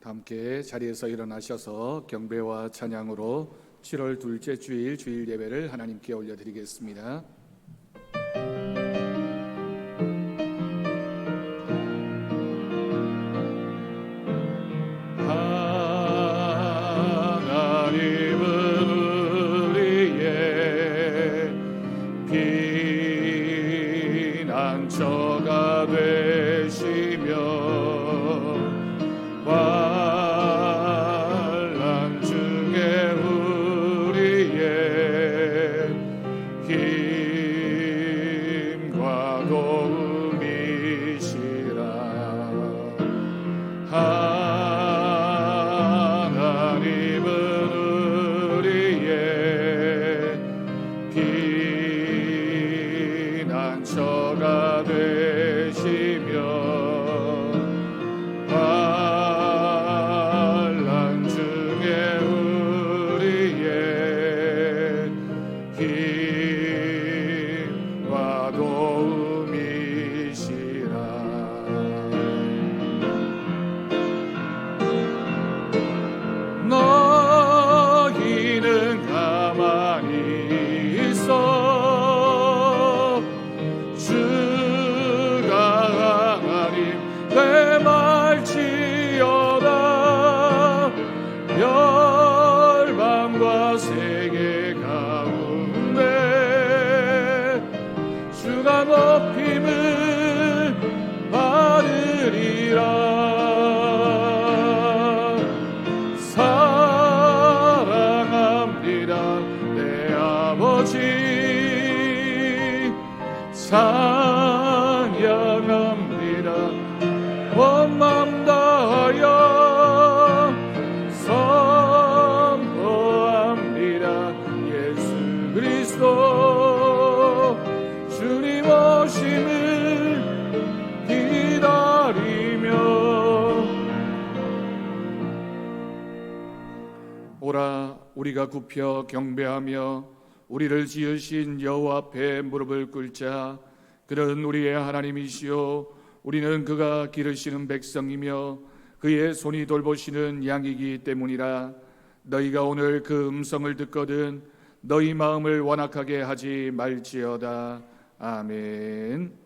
함께 자리에서 일어나셔서 경배와 찬양으로 7월 둘째 주일 주일 예배를 하나님께 올려드리겠습니다. 피난처가 되시며 환난 중에 우리의 힘과 도움이시라. 하나님은 우리의 피난처가 되시며 환난 중에 우리의 힘과 도움이시라. 너희는 가만히 있어 주가 하나님 되말지어다. 열방과 세계 가운데 주가 높임을 받으리라. 사랑합니다 내 아버지, 찬양합니다 온 마음 다하여 선포합니다. 예수 그리스도 주님 오심을 기다리며. 오라 우리가 굽혀 경배하며 우리를 지으신 여호와 앞에 무릎을 꿇자. 그는 우리의 하나님이시요 우리는 그가 기르시는 백성이며 그의 손이 돌보시는 양이기 때문이라. 너희가 오늘 그 음성을 듣거든 너희 마음을 완악하게 하지 말지어다. 아멘.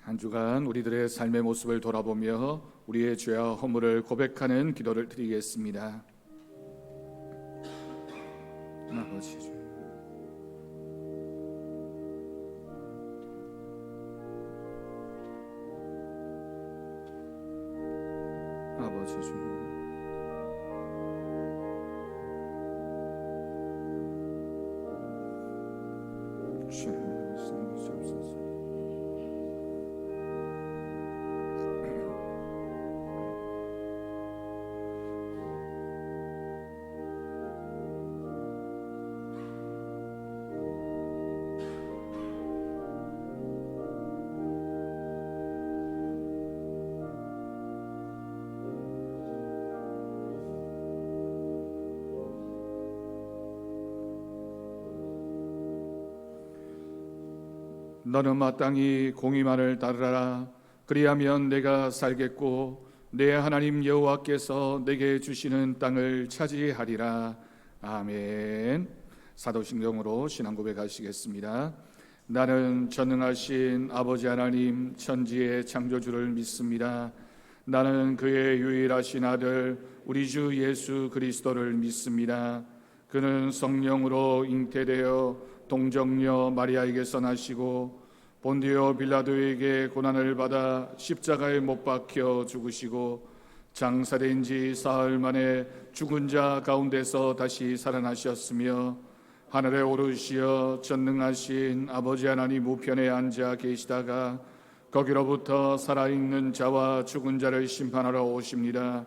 한 주간 우리들의 삶의 모습을 돌아보며 우리의 죄와 허물을 고백하는 기도를 드리겠습니다. 아버지 주, 아버지 주, 너는 마땅히 공의만을 따르라. 그리하면 내가 살겠고 내 하나님 여호와께서 내게 주시는 땅을 차지하리라. 아멘. 사도신경으로 신앙 고백하시겠습니다. 나는 전능하신 아버지 하나님 천지의 창조주를 믿습니다. 나는 그의 유일하신 아들 우리 주 예수 그리스도를 믿습니다. 그는 성령으로 잉태되어 동정녀 마리아에게서 나시고 본디오 빌라도에게 고난을 받아 십자가에 못 박혀 죽으시고 장사된 지 사흘 만에 죽은 자 가운데서 다시 살아나셨으며 하늘에 오르시어 전능하신 아버지 하나님 우편에 앉아 계시다가 거기로부터 살아있는 자와 죽은 자를 심판하러 오십니다.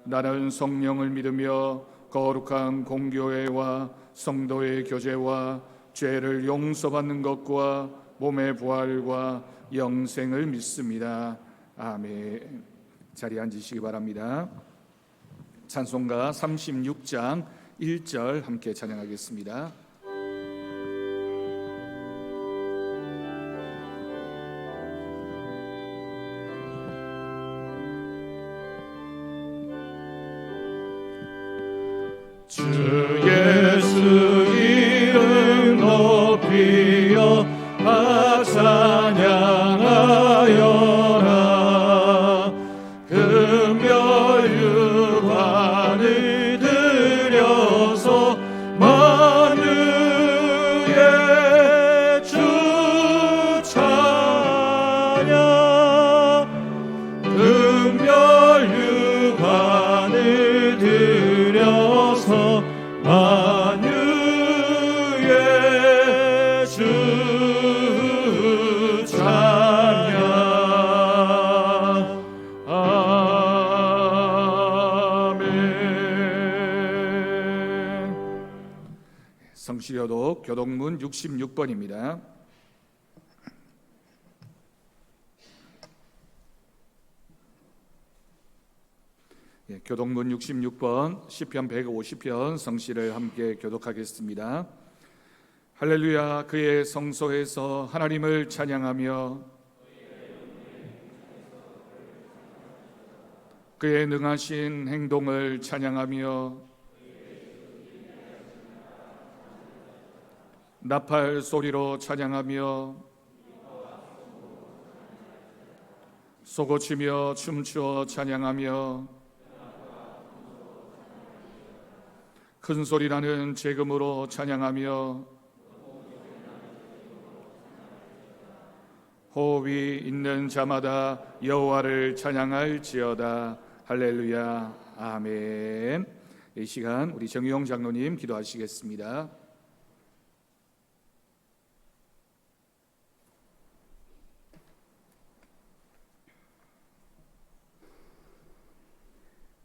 나는 성령을 믿으며 거룩한 공교회와 성도의 교제와 죄를 용서받는 것과 몸의 부활과 영생을 믿습니다. 아멘. 자리에 앉으시기 바랍니다. 찬송가 36장 1절 함께 찬양하겠습니다. 주 예수 이름 높이어 찬양하여라. 금별유관을 들여서 만유의 주 찬양. 금별유관을 들여서 만유의 주 찬양. 아멘. 성시교독 교독문 66번입니다. 교독문 66번 시편 150편 성시를 함께 교독하겠습니다. 할렐루야. 그의 성소에서 하나님을 찬양하며 그의 능하신 행동을 찬양하며 나팔 소리로 찬양하며 소고치며 춤추어 찬양하며 큰 소리 나는 재금으로 찬양하며 호흡이 있는 자마다 여호와를 찬양할지어다. 할렐루야. 아멘. 이 시간 우리 정유용 장로님 기도하시겠습니다.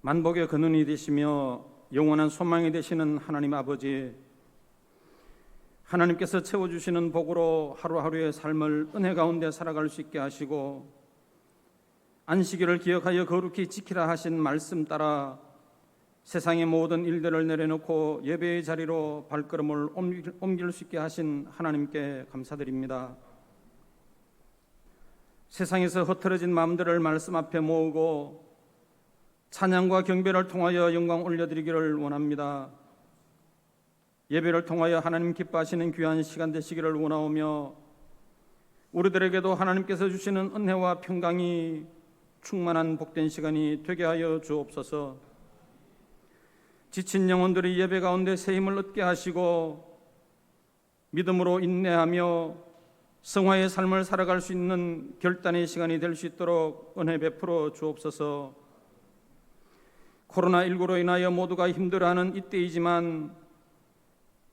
만복의 근원이 되시며 영원한 소망이 되시는 하나님 아버지, 하나님께서 채워주시는 복으로 하루하루의 삶을 은혜 가운데 살아갈 수 있게 하시고 안식일을 기억하여 거룩히 지키라 하신 말씀 따라 세상의 모든 일들을 내려놓고 예배의 자리로 발걸음을 옮길 수 있게 하신 하나님께 감사드립니다. 세상에서 흩어진 마음들을 말씀 앞에 모으고 찬양과 경배를 통하여 영광 올려드리기를 원합니다. 예배를 통하여 하나님 기뻐하시는 귀한 시간 되시기를 원하오며 우리들에게도 하나님께서 주시는 은혜와 평강이 충만한 복된 시간이 되게 하여 주옵소서. 지친 영혼들이 예배 가운데 새 힘을 얻게 하시고 믿음으로 인내하며 성화의 삶을 살아갈 수 있는 결단의 시간이 될 수 있도록 은혜 베풀어 주옵소서. 코로나19로 인하여 모두가 힘들어하는 이때이지만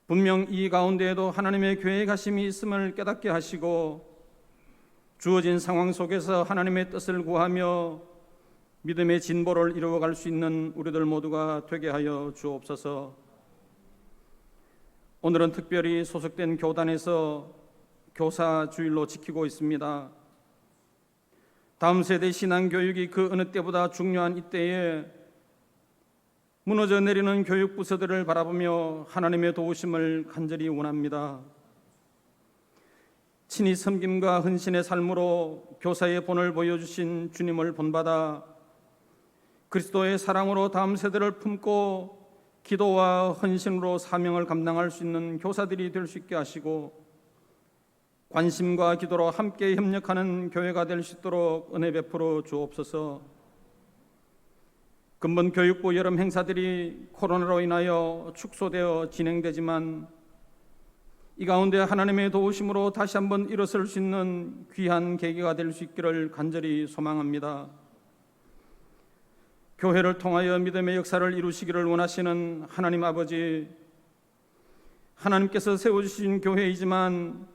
분명 이 가운데에도 하나님의 계획하심이 있음을 깨닫게 하시고 주어진 상황 속에서 하나님의 뜻을 구하며 믿음의 진보를 이루어갈 수 있는 우리들 모두가 되게 하여 주옵소서. 오늘은 특별히 소속된 교단에서 교사 주일로 지키고 있습니다. 다음 세대 신앙교육이 그 어느 때보다 중요한 이때에 무너져 내리는 교육 부서들을 바라보며 하나님의 도우심을 간절히 원합니다. 친히 섬김과 헌신의 삶으로 교사의 본을 보여주신 주님을 본받아 그리스도의 사랑으로 다음 세대를 품고 기도와 헌신으로 사명을 감당할 수 있는 교사들이 될 수 있게 하시고 관심과 기도로 함께 협력하는 교회가 될 수 있도록 은혜 베풀어 주옵소서. 근본 교육부 여름 행사들이 코로나로 인하여 축소되어 진행되지만 이 가운데 하나님의 도우심으로 다시 한번 일어설 수 있는 귀한 계기가 될 수 있기를 간절히 소망합니다. 교회를 통하여 믿음의 역사를 이루시기를 원하시는 하나님 아버지, 하나님께서 세워주신 교회이지만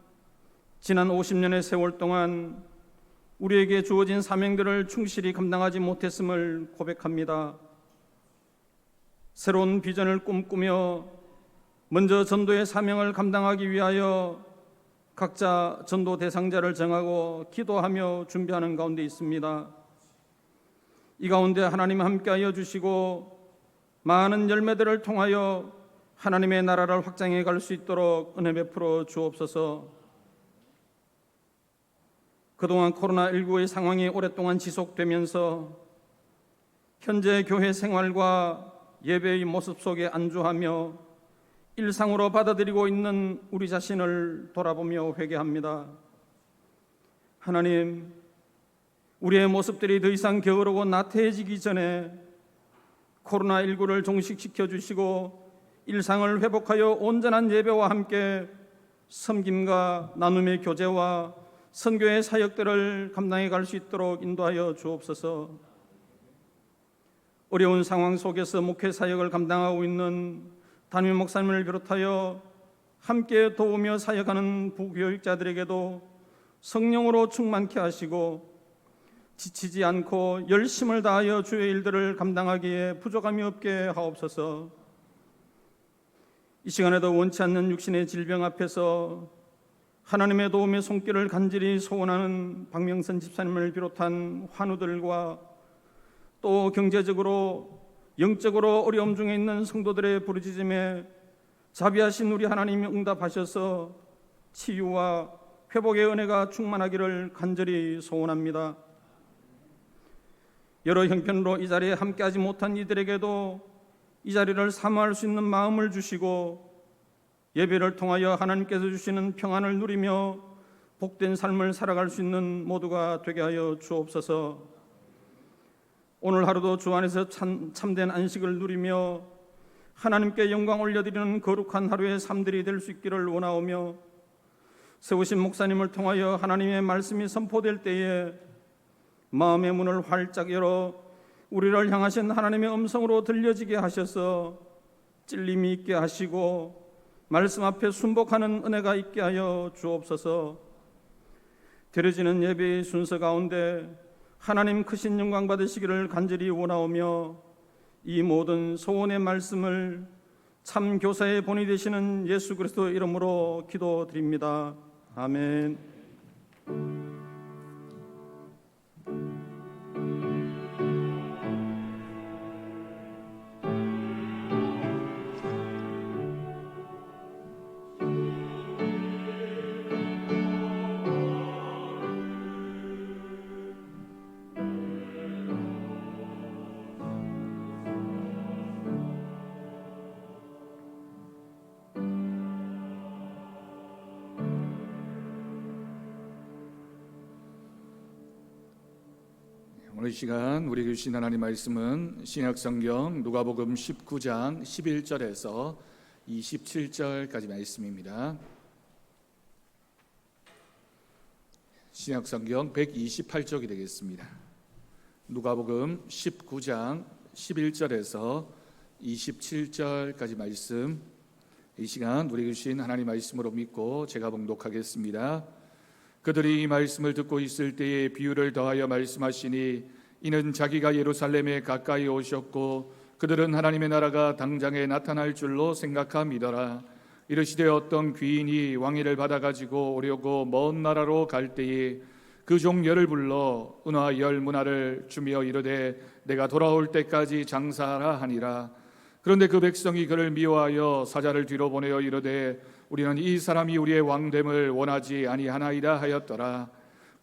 지난 50년의 세월 동안 우리에게 주어진 사명들을 충실히 감당하지 못했음을 고백합니다. 새로운 비전을 꿈꾸며 먼저 전도의 사명을 감당하기 위하여 각자 전도 대상자를 정하고 기도하며 준비하는 가운데 있습니다. 이 가운데 하나님 함께하여 주시고 많은 열매들을 통하여 하나님의 나라를 확장해 갈 수 있도록 은혜 베풀어 주옵소서. 그동안 코로나19의 상황이 오랫동안 지속되면서 현재 교회 생활과 예배의 모습 속에 안주하며 일상으로 받아들이고 있는 우리 자신을 돌아보며 회개합니다. 하나님, 우리의 모습들이 더 이상 게으르고 나태해지기 전에 코로나19를 종식시켜 주시고 일상을 회복하여 온전한 예배와 함께 섬김과 나눔의 교제와 선교의 사역들을 감당해 갈 수 있도록 인도하여 주옵소서. 어려운 상황 속에서 목회 사역을 감당하고 있는 담임 목사님을 비롯하여 함께 도우며 사역하는 부교육자들에게도 성령으로 충만케 하시고 지치지 않고 열심을 다하여 주의 일들을 감당하기에 부족함이 없게 하옵소서. 이 시간에도 원치 않는 육신의 질병 앞에서 하나님의 도움의 손길을 간절히 소원하는 박명선 집사님을 비롯한 환우들과 또 경제적으로 영적으로 어려움 중에 있는 성도들의 부르짖음에 자비하신 우리 하나님이 응답하셔서 치유와 회복의 은혜가 충만하기를 간절히 소원합니다. 여러 형편으로 이 자리에 함께하지 못한 이들에게도 이 자리를 사모할 수 있는 마음을 주시고 예배를 통하여 하나님께서 주시는 평안을 누리며 복된 삶을 살아갈 수 있는 모두가 되게 하여 주옵소서. 오늘 하루도 주 안에서 참된 안식을 누리며 하나님께 영광 올려드리는 거룩한 하루의 삶들이 될 수 있기를 원하오며 세우신 목사님을 통하여 하나님의 말씀이 선포될 때에 마음의 문을 활짝 열어 우리를 향하신 하나님의 음성으로 들려지게 하셔서 찔림이 있게 하시고 말씀 앞에 순복하는 은혜가 있게 하여 주옵소서. 드려지는 예배의 순서 가운데 하나님 크신 영광 받으시기를 간절히 원하오며 이 모든 소원의 말씀을 참 교사의 본이 되시는 예수 그리스도 이름으로 기도드립니다. 아멘. 오늘 시간 우리에게 주신 하나님 말씀은 신약성경 누가복음 19장 11절에서 27절까지 말씀입니다. 신약성경 128쪽이 되겠습니다. 누가복음 19장 11절에서 27절까지 말씀, 이 시간 우리에게 주신 하나님 말씀으로 믿고 제가 봉독하겠습니다. 그들이 이 말씀을 듣고 있을 때에 비유를 더하여 말씀하시니 이는 자기가 예루살렘에 가까이 오셨고 그들은 하나님의 나라가 당장에 나타날 줄로 생각함이더라. 이르시되 어떤 귀인이 왕위를 받아가지고 오려고 먼 나라로 갈 때에 그 종 열을 불러 은화 열 문화를 주며 이르되 내가 돌아올 때까지 장사하라 하니라. 그런데 그 백성이 그를 미워하여 사자를 뒤로 보내어 이르되 우리는 이 사람이 우리의 왕됨을 원하지 아니하나이다 하였더라.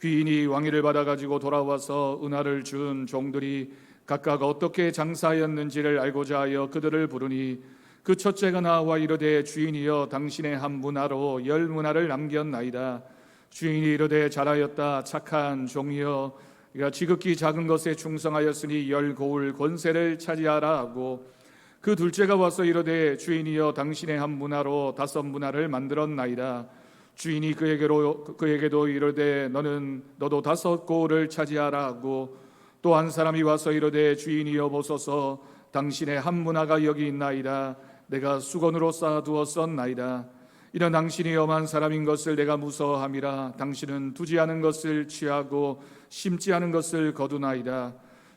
귀인이 왕위를 받아가지고 돌아와서 은화를 준 종들이 각각 어떻게 장사하였는지를 알고자 하여 그들을 부르니 그 첫째가 나와 이르되 주인이여 당신의 한 문화로 열 문화를 남겼나이다. 주인이 이르되 잘하였다 착한 종이여 네가 지극히 작은 것에 충성하였으니 열 고울 권세를 차지하라 하고 그 둘째가 와서 이르되 주인이여 당신의 한 문화로 5 문화를 만들었나이다. 주인이 그에게도 이르되 너도 5 고울을 차지하라 하고 또 한 사람이 와서 이르되 주인이여 보소서 당신의 한 문화가 여기 있나이다. 내가 수건으로 쌓아두었었나이다. 이런 당신이 엄한 사람인 것을 내가 무서워함이라. 당신은 두지 않은 것을 취하고 심지 않은 것을 거두나이다.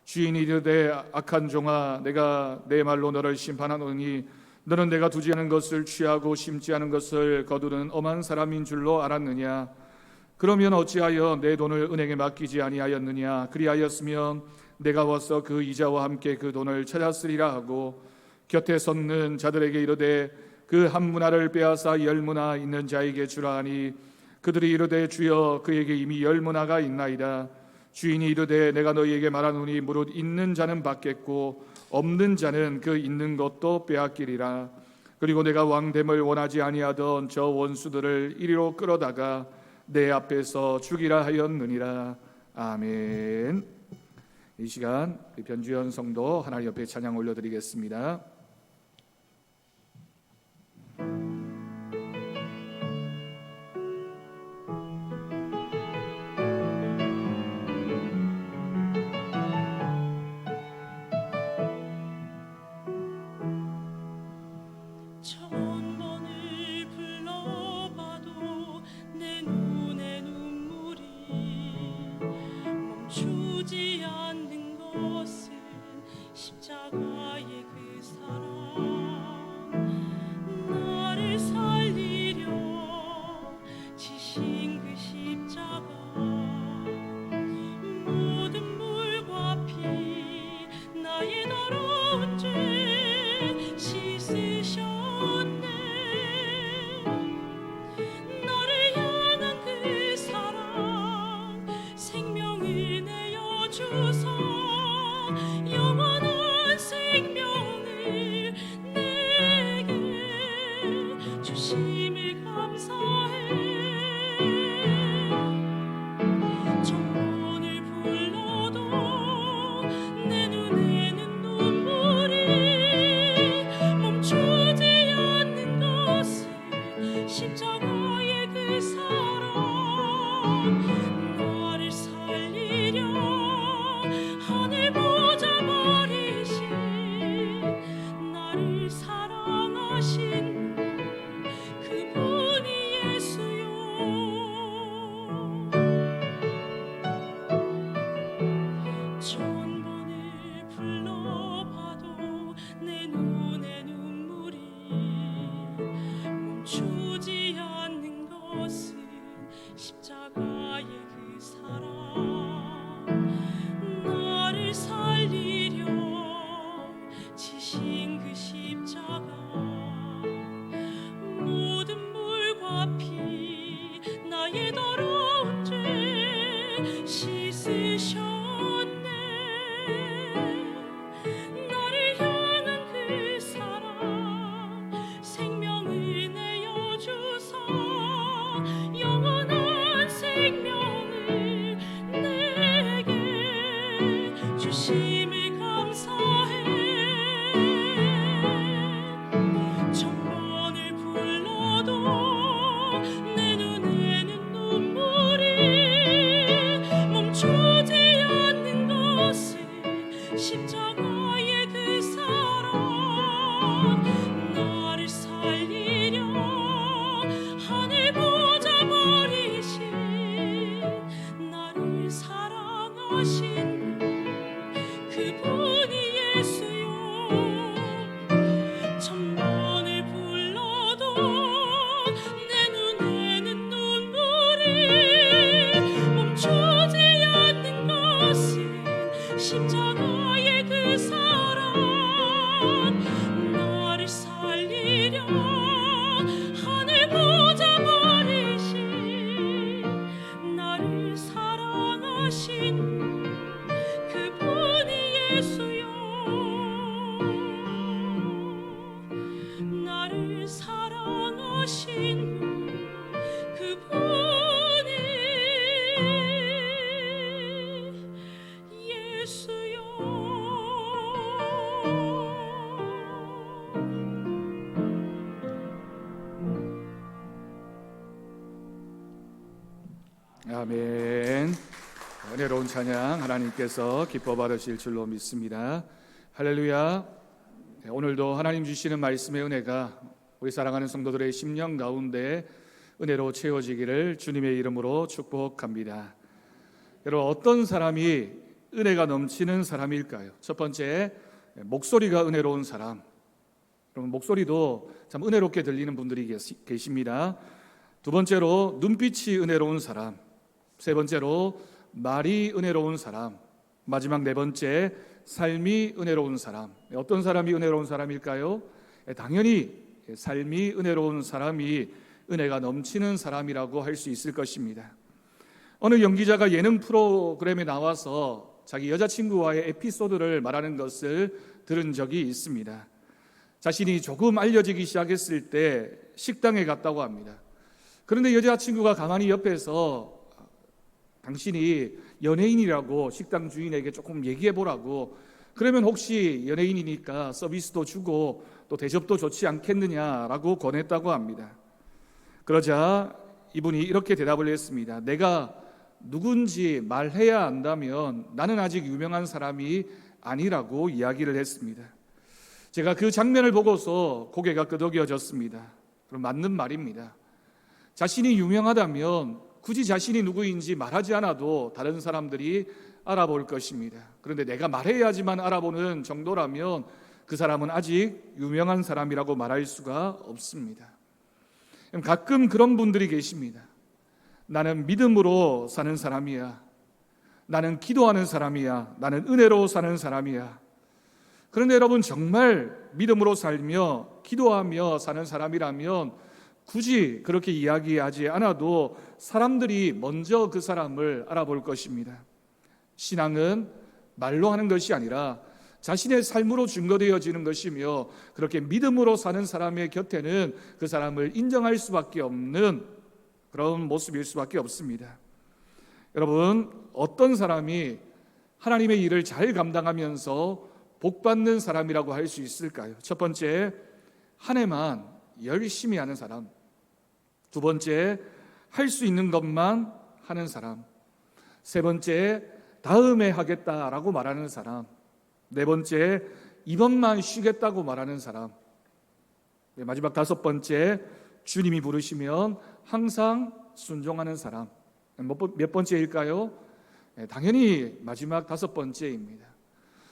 주인이 이르되 악한 종아, 내가 내 말로 너를 심판하노니 너는 내가 두지 않은 것을 취하고 심지 않은 것을 거두는 엄한 사람인 줄로 알았느냐? 그러면 어찌하여 내 돈을 은행에 맡기지 아니하였느냐? 그리하였으면 내가 와서 그 이자와 함께 그 돈을 찾았으리라 하고 곁에 섰는 자들에게 이르되 그 한 문화를 빼앗아 10문화 있는 자에게 주라 하니 그들이 이르되 주여 그에게 이미 10문화가 있나이다. 주인이 이르되 내가 너희에게 말하노니 무릇 있는 자는 받겠고 없는 자는 그 있는 것도 빼앗기리라. 그리고 내가 왕됨을 원하지 아니하던 저 원수들을 이리로 끌어다가 내 앞에서 죽이라 하였느니라. 아멘. 이 시간 변주현 성도 하나님 옆에 찬양 올려드리겠습니다. 천번을 불러봐도 내 눈에 눈물이 멈추지 않는 것은 십자가의 그 사랑, 나를 살리려 지신 그 십자가, 모든 물과 피 나의 더러운 죄 씻으셨네. 너를 향한 그 사랑, 생명을 내어주소. 영원한 생명을 내게 주심을 감사해. 천번을 불러도 내 눈에는 눈물이 멈추지 않는 것은 십자가의 그 사랑, 나를 살리려 하늘 보좌 버리신 나를 사랑하신 그분이 예수요. 천번을 불러봐도 내 눈에 눈물이 멈추지 않는 것은 십자가의 그 사랑, 나를 살리려 지신 그 십자가, 모든 물과 피 나의 더러운 죄 씻으셨네. 나를 향한 그 사랑, 생명을 내어주소. 영원한 생명을 내게 주심을 감사해. 천번을 불러도 내 눈에는 눈물이 멈추지 않는 것은 십자가의 그 사랑, 나를 살리려 하늘 보좌 버리신 나를 사랑하신 그분이 예수요. 천번을 불러도 내 눈에는 눈물이 멈추지 않는 것은 십자가의 그 사랑, 나를 살리려 하늘 보좌 버리신 나를 사랑하신 그분이 예수요. 나를 사랑하신 그분이 예수요. 아멘. 은혜로운 찬양 하나님께서 기뻐 받으실 줄로 믿습니다. 할렐루야. 오늘도 하나님 주시는 말씀의 은혜가 우리 사랑하는 성도들의 심령 가운데 은혜로 채워지기를 주님의 이름으로 축복합니다. 여러분, 어떤 사람이 은혜가 넘치는 사람일까요? 첫 번째, 목소리가 은혜로운 사람. 여러분, 목소리도 참 은혜롭게 들리는 분들이 계십니다. 두 번째로, 눈빛이 은혜로운 사람. 세 번째로, 말이 은혜로운 사람. 마지막 네 번째, 삶이 은혜로운 사람. 어떤 사람이 은혜로운 사람일까요? 당연히 삶이 은혜로운 사람이 은혜가 넘치는 사람이라고 할 수 있을 것입니다. 어느 연기자가 예능 프로그램에 나와서 자기 여자친구와의 에피소드를 말하는 것을 들은 적이 있습니다. 자신이 조금 알려지기 시작했을 때 식당에 갔다고 합니다. 그런데 여자친구가 가만히 옆에서 당신이 연예인이라고 식당 주인에게 조금 얘기해보라고, 그러면 혹시 연예인이니까 서비스도 주고 또 대접도 좋지 않겠느냐라고 권했다고 합니다. 그러자 이분이 이렇게 대답을 했습니다. 내가 누군지 말해야 한다면 나는 아직 유명한 사람이 아니라고 이야기를 했습니다. 제가 그 장면을 보고서 고개가 끄덕여졌습니다. 그럼 맞는 말입니다. 자신이 유명하다면 굳이 자신이 누구인지 말하지 않아도 다른 사람들이 알아볼 것입니다. 그런데 내가 말해야지만 알아보는 정도라면 그 사람은 아직 유명한 사람이라고 말할 수가 없습니다. 가끔 그런 분들이 계십니다. 나는 믿음으로 사는 사람이야. 나는 기도하는 사람이야. 나는 은혜로 사는 사람이야. 그런데 여러분, 정말 믿음으로 살며 기도하며 사는 사람이라면 굳이 그렇게 이야기하지 않아도 사람들이 먼저 그 사람을 알아볼 것입니다. 신앙은 말로 하는 것이 아니라 자신의 삶으로 증거되어지는 것이며, 그렇게 믿음으로 사는 사람의 곁에는 그 사람을 인정할 수밖에 없는 그런 모습일 수밖에 없습니다. 여러분, 어떤 사람이 하나님의 일을 잘 감당하면서 복받는 사람이라고 할 수 있을까요? 첫 번째, 한 해만 열심히 하는 사람. 두 번째, 할 수 있는 것만 하는 사람. 세 번째, 다음에 하겠다라고 말하는 사람. 네 번째, 이번만 쉬겠다고 말하는 사람. 마지막 다섯 번째, 주님이 부르시면 항상 순종하는 사람. 몇 번째일까요? 당연히 마지막 다섯 번째입니다.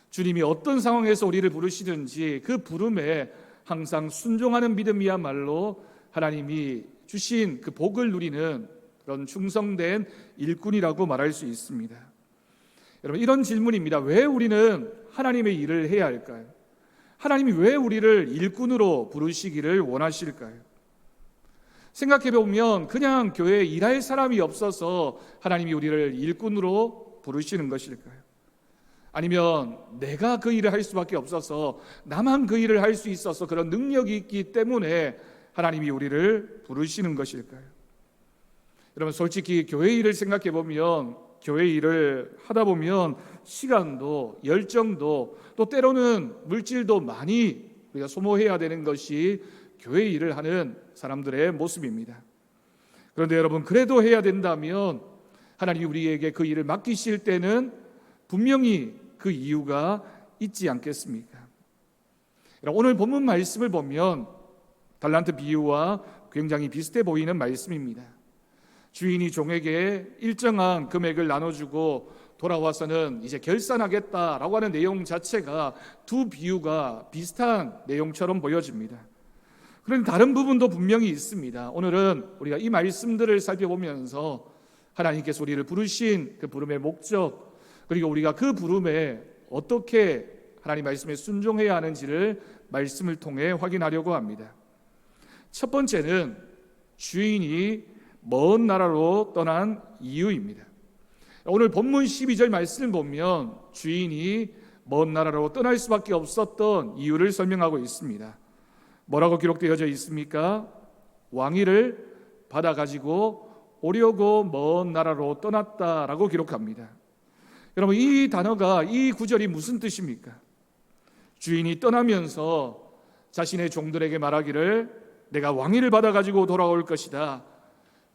주님이 어떤 상황에서 우리를 부르시든지 그 부름에 항상 순종하는 믿음이야말로 하나님이 주신 그 복을 누리는 그런 충성된 일꾼이라고 말할 수 있습니다. 여러분, 이런 질문입니다. 왜 우리는 하나님의 일을 해야 할까요? 하나님이 왜 우리를 일꾼으로 부르시기를 원하실까요? 생각해 보면 그냥 교회에 일할 사람이 없어서 하나님이 우리를 일꾼으로 부르시는 것일까요? 아니면 내가 그 일을 할 수밖에 없어서, 나만 그 일을 할 수 있어서 그런 능력이 있기 때문에 하나님이 우리를 부르시는 것일까요? 여러분, 솔직히 교회 일을 생각해 보면, 교회 일을 하다 보면 시간도 열정도 또 때로는 물질도 많이 우리가 소모해야 되는 것이 교회 일을 하는 사람들의 모습입니다. 그런데 여러분, 그래도 해야 된다면 하나님이 우리에게 그 일을 맡기실 때는 분명히 그 이유가 있지 않겠습니까? 오늘 본문 말씀을 보면 달란트 비유와 굉장히 비슷해 보이는 말씀입니다. 주인이 종에게 일정한 금액을 나눠주고 돌아와서는 이제 결산하겠다라고 하는 내용 자체가 두 비유가 비슷한 내용처럼 보여집니다. 그런데 다른 부분도 분명히 있습니다. 오늘은 우리가 이 말씀들을 살펴보면서 하나님께서 우리를 부르신 그 부름의 목적, 그리고 우리가 그 부름에 어떻게 하나님 말씀에 순종해야 하는지를 말씀을 통해 확인하려고 합니다. 첫 번째는 주인이 먼 나라로 떠난 이유입니다. 오늘 본문 12절 말씀을 보면 주인이 먼 나라로 떠날 수밖에 없었던 이유를 설명하고 있습니다. 뭐라고 기록되어져 있습니까? 왕위를 받아가지고 오려고 먼 나라로 떠났다라고 기록합니다. 여러분, 이 단어가, 이 구절이 무슨 뜻입니까? 주인이 떠나면서 자신의 종들에게 말하기를 내가 왕위를 받아가지고 돌아올 것이다.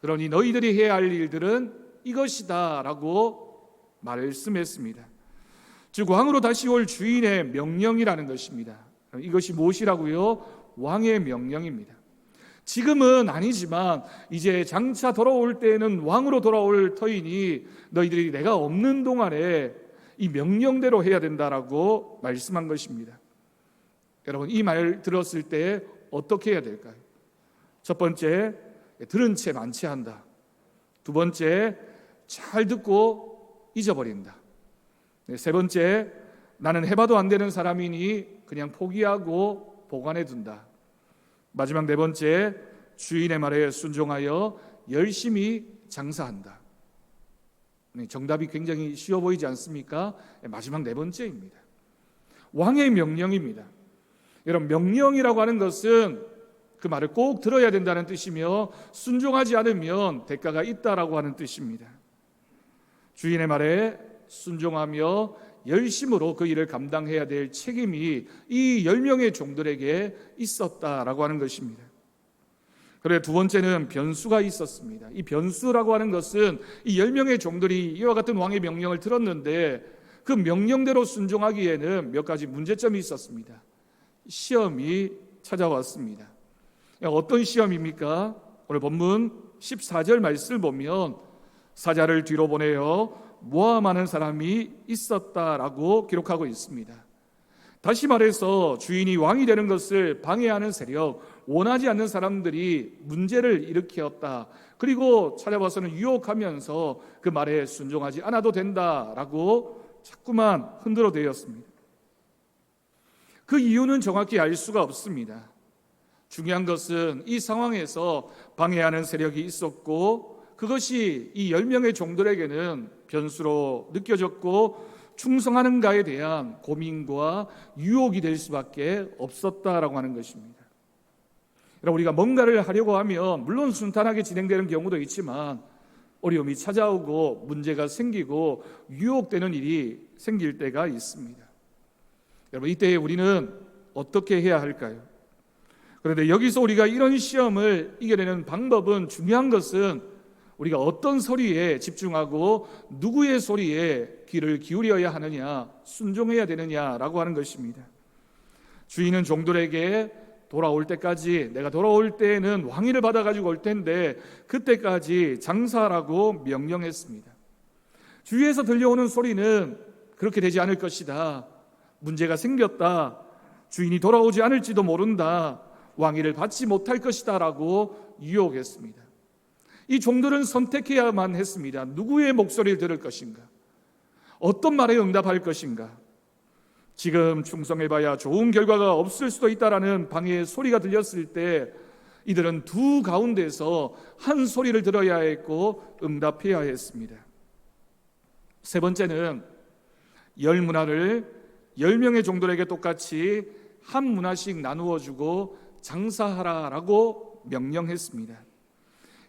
그러니 너희들이 해야 할 일들은 이것이다 라고 말씀했습니다. 즉, 왕으로 다시 올 주인의 명령이라는 것입니다. 이것이 무엇이라고요? 왕의 명령입니다. 지금은 아니지만 이제 장차 돌아올 때에는 왕으로 돌아올 터이니 너희들이 내가 없는 동안에 이 명령대로 해야 된다라고 말씀한 것입니다. 여러분, 이 말 들었을 때 어떻게 해야 될까요? 첫 번째, 들은 채 만취한다. 두 번째, 잘 듣고 잊어버린다. 세 번째, 나는 해봐도 안 되는 사람이니 그냥 포기하고 보관해 둔다. 마지막 네 번째, 주인의 말에 순종하여 열심히 장사한다. 정답이 굉장히 쉬워 보이지 않습니까? 마지막 네 번째입니다. 왕의 명령입니다. 여러분, 명령이라고 하는 것은 그 말을 꼭 들어야 된다는 뜻이며 순종하지 않으면 대가가 있다라고 하는 뜻입니다. 주인의 말에 순종하며 열심으로 그 일을 감당해야 될 책임이 이 10명의 종들에게 있었다라고 하는 것입니다. 그래, 두 번째는 변수가 있었습니다. 이 변수라고 하는 것은 이 10명의 종들이 이와 같은 왕의 명령을 들었는데 그 명령대로 순종하기에는 몇 가지 문제점이 있었습니다. 시험이 찾아왔습니다. 어떤 시험입니까? 오늘 본문 14절 말씀을 보면 사자를 뒤로 보내어 모함하는 사람이 있었다라고 기록하고 있습니다. 다시 말해서 주인이 왕이 되는 것을 방해하는 세력, 원하지 않는 사람들이 문제를 일으켰다. 그리고 찾아봐서는 유혹하면서 그 말에 순종하지 않아도 된다라고 자꾸만 흔들어 대었습니다. 그 이유는 정확히 알 수가 없습니다. 중요한 것은 이 상황에서 방해하는 세력이 있었고 그것이 이 10명의 종들에게는 변수로 느껴졌고 충성하는가에 대한 고민과 유혹이 될 수밖에 없었다라고 하는 것입니다. 여러분, 우리가 뭔가를 하려고 하면 물론 순탄하게 진행되는 경우도 있지만 어려움이 찾아오고 문제가 생기고 유혹되는 일이 생길 때가 있습니다. 여러분, 이때 우리는 어떻게 해야 할까요? 그런데 여기서 우리가 이런 시험을 이겨내는 방법은, 중요한 것은 우리가 어떤 소리에 집중하고 누구의 소리에 귀를 기울여야 하느냐, 순종해야 되느냐라고 하는 것입니다. 주인은 종들에게 돌아올 때까지, 내가 돌아올 때에는 왕위를 받아가지고 올 텐데 그때까지 장사하라고 명령했습니다. 주위에서 들려오는 소리는 그렇게 되지 않을 것이다, 문제가 생겼다, 주인이 돌아오지 않을지도 모른다, 왕위를 받지 못할 것이다 라고 유혹했습니다. 이 종들은 선택해야만 했습니다. 누구의 목소리를 들을 것인가? 어떤 말에 응답할 것인가? 지금 충성해봐야 좋은 결과가 없을 수도 있다라는 방해의 소리가 들렸을 때 이들은 두 가운데서 한 소리를 들어야 했고 응답해야 했습니다. 세 번째는 10문화를 10명의 종들에게 똑같이 한 문화씩 나누어 주고 장사하라라고 명령했습니다.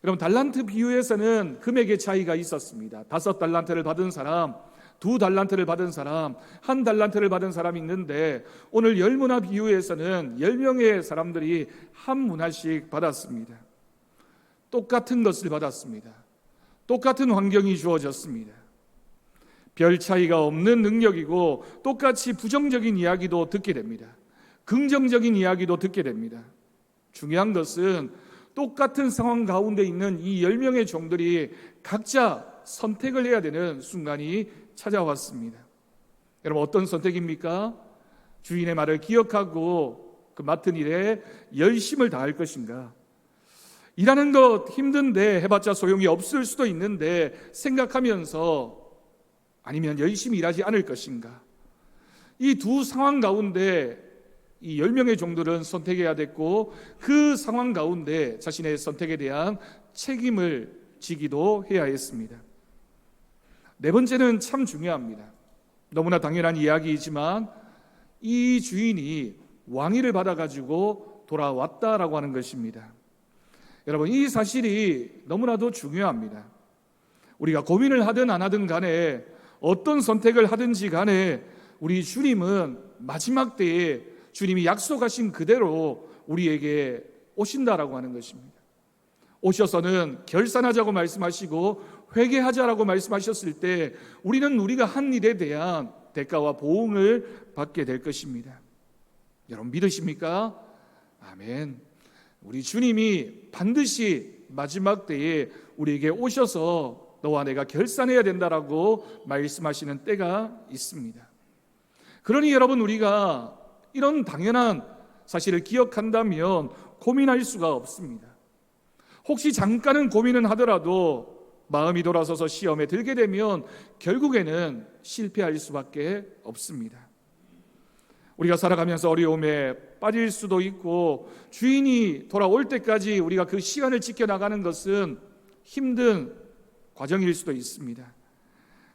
여러분, 달란트 비유에서는 금액의 차이가 있었습니다. 5달란트를 받은 사람, 2달란트를 받은 사람, 1달란트를 받은 사람이 있는데 오늘 10문화 비유에서는 10명의 사람들이 한 문화씩 받았습니다. 똑같은 것을 받았습니다. 똑같은 환경이 주어졌습니다. 별 차이가 없는 능력이고 똑같이 부정적인 이야기도 듣게 됩니다. 긍정적인 이야기도 듣게 됩니다. 중요한 것은 똑같은 상황 가운데 있는 이 10명의 종들이 각자 선택을 해야 되는 순간이 찾아왔습니다. 여러분, 어떤 선택입니까? 주인의 말을 기억하고 그 맡은 일에 열심을 다할 것인가? 일하는 것 힘든데 해봤자 소용이 없을 수도 있는데 생각하면서 아니면 열심히 일하지 않을 것인가? 이 두 상황 가운데 이 10명의 종들은 선택해야 됐고 그 상황 가운데 자신의 선택에 대한 책임을 지기도 해야 했습니다. 네 번째는 참 중요합니다. 너무나 당연한 이야기이지만 이 주인이 왕위를 받아가지고 돌아왔다라고 하는 것입니다. 여러분, 이 사실이 너무나도 중요합니다. 우리가 고민을 하든 안 하든 간에 어떤 선택을 하든지 간에 우리 주님은 마지막 때에 주님이 약속하신 그대로 우리에게 오신다라고 하는 것입니다. 오셔서는 결산하자고 말씀하시고 회개하자라고 말씀하셨을 때 우리는 우리가 한 일에 대한 대가와 보응을 받게 될 것입니다. 여러분, 믿으십니까? 아멘. 우리 주님이 반드시 마지막 때에 우리에게 오셔서 너와 내가 결산해야 된다라고 말씀하시는 때가 있습니다. 그러니 여러분, 우리가 이런 당연한 사실을 기억한다면 고민할 수가 없습니다. 혹시 잠깐은 고민은 하더라도 마음이 돌아서서 시험에 들게 되면 결국에는 실패할 수밖에 없습니다. 우리가 살아가면서 어려움에 빠질 수도 있고 주인이 돌아올 때까지 우리가 그 시간을 지켜나가는 것은 힘든 과정일 수도 있습니다.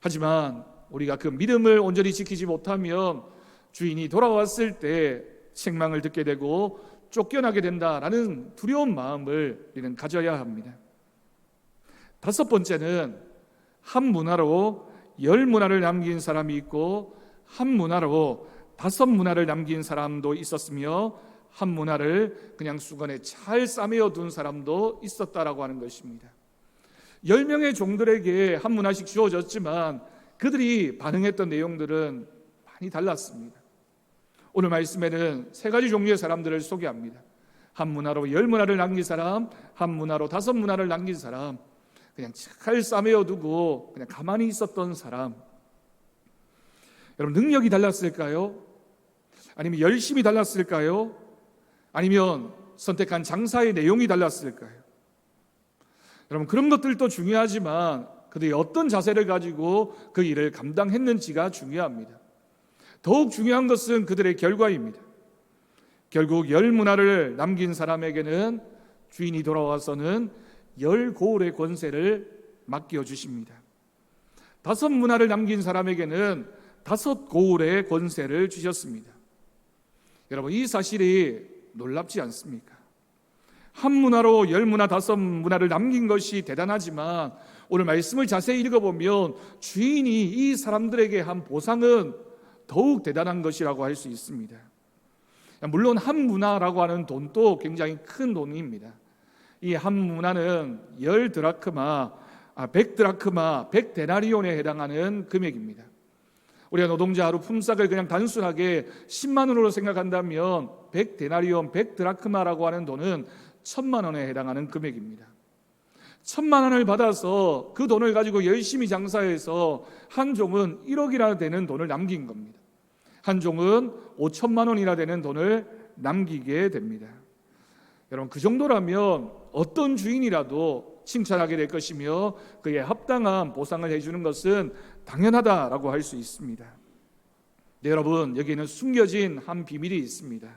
하지만 우리가 그 믿음을 온전히 지키지 못하면 주인이 돌아왔을 때 책망을 듣게 되고 쫓겨나게 된다라는 두려운 마음을 우리는 가져야 합니다. 다섯 번째는 한 문화로 10문화를 남긴 사람이 있고 한 문화로 5문화를 남긴 사람도 있었으며 한 문화를 그냥 수건에 잘 싸매어 둔 사람도 있었다라고 하는 것입니다. 10명의 종들에게 한 문화씩 주어졌지만 그들이 반응했던 내용들은 많이 달랐습니다. 오늘 말씀에는 세 가지 종류의 사람들을 소개합니다. 한 문화로 10문화를 남긴 사람, 한 문화로 5문화를 남긴 사람, 그냥 잘 싸매어 두고 그냥 가만히 있었던 사람. 여러분, 능력이 달랐을까요? 아니면 열심히 달랐을까요? 아니면 선택한 장사의 내용이 달랐을까요? 여러분, 그런 것들도 중요하지만 그들이 어떤 자세를 가지고 그 일을 감당했는지가 중요합니다. 더욱 중요한 것은 그들의 결과입니다. 결국 10문화를 남긴 사람에게는 주인이 돌아와서는 10고울의 권세를 맡겨주십니다. 5문화를 남긴 사람에게는 5고울의 권세를 주셨습니다. 여러분, 이 사실이 놀랍지 않습니까? 한 문화로 10문화, 5문화를 남긴 것이 대단하지만 오늘 말씀을 자세히 읽어보면 주인이 이 사람들에게 한 보상은 더욱 대단한 것이라고 할 수 있습니다. 물론 한 문화라고 하는 돈도 굉장히 큰 돈입니다. 이 한 문화는 10드라크마, 100드라크마, 100데나리온에 해당하는 금액입니다. 우리가 노동자 하루 품삯을 그냥 단순하게 10만 원으로 생각한다면 100데나리온, 100드라크마라고 하는 돈은 1000만 원에 해당하는 금액입니다. 1000만 원을 받아서 그 돈을 가지고 열심히 장사해서 한 종은 1억이나 되는 돈을 남긴 겁니다. 한 종은 5천만 원이나 되는 돈을 남기게 됩니다. 여러분, 그 정도라면 어떤 주인이라도 칭찬하게 될 것이며 그에 합당한 보상을 해주는 것은 당연하다라고 할 수 있습니다. 네, 여러분, 여기에는 숨겨진 한 비밀이 있습니다.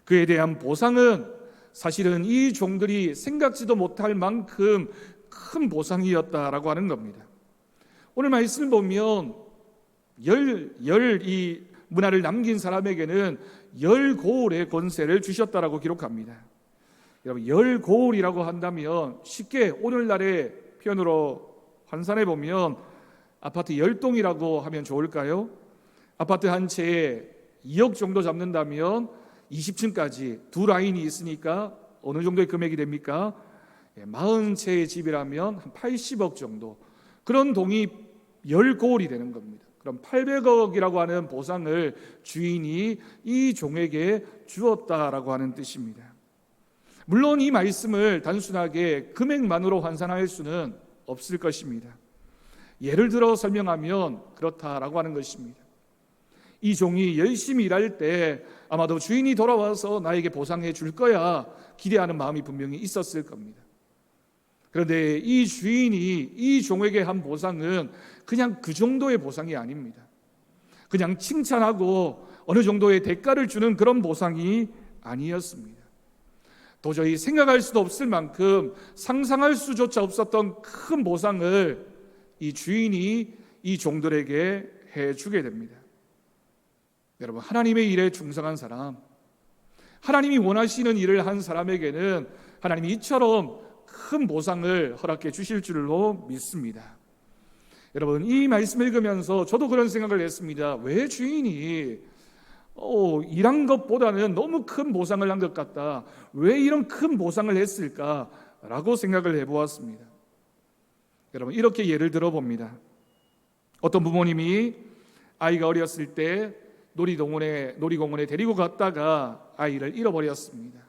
그에 대한 보상은 사실은 이 종들이 생각지도 못할 만큼 큰 보상이었다라고 하는 겁니다. 오늘 말씀을 보면 이 문화를 남긴 사람에게는 10고울의 권세를 주셨다라고 기록합니다. 여러분, 10고울이라고 한다면 쉽게 오늘날의 표현으로 환산해 보면 아파트 10동이라고 하면 좋을까요? 아파트 한 채에 2억 정도 잡는다면 20층까지 두 라인이 있으니까 어느 정도의 금액이 됩니까? 40채의 집이라면 한 80억 정도, 그런 동이 10고울이 되는 겁니다. 그럼 800억이라고 하는 보상을 주인이 이 종에게 주었다라고 하는 뜻입니다. 물론 이 말씀을 단순하게 금액만으로 환산할 수는 없을 것입니다. 예를 들어 설명하면 그렇다라고 하는 것입니다. 이 종이 열심히 일할 때 아마도 주인이 돌아와서 나에게 보상해 줄 거야 기대하는 마음이 분명히 있었을 겁니다. 그런데 이 주인이 이 종에게 한 보상은 그냥 그 정도의 보상이 아닙니다. 그냥 칭찬하고 어느 정도의 대가를 주는 그런 보상이 아니었습니다. 도저히 생각할 수도 없을 만큼 상상할 수조차 없었던 큰 보상을 이 주인이 이 종들에게 해주게 됩니다. 여러분, 하나님의 일에 충성한 사람, 하나님이 원하시는 일을 한 사람에게는 하나님이 이처럼 큰 보상을 허락해 주실 줄로 믿습니다. 여러분, 이 말씀을 읽으면서 저도 그런 생각을 했습니다. 왜 주인이 일한 것보다는 너무 큰 보상을 한 것 같다, 왜 이런 큰 보상을 했을까라고 생각을 해보았습니다. 여러분, 이렇게 예를 들어봅니다. 어떤 부모님이 아이가 어렸을 때 놀이공원에 데리고 갔다가 아이를 잃어버렸습니다.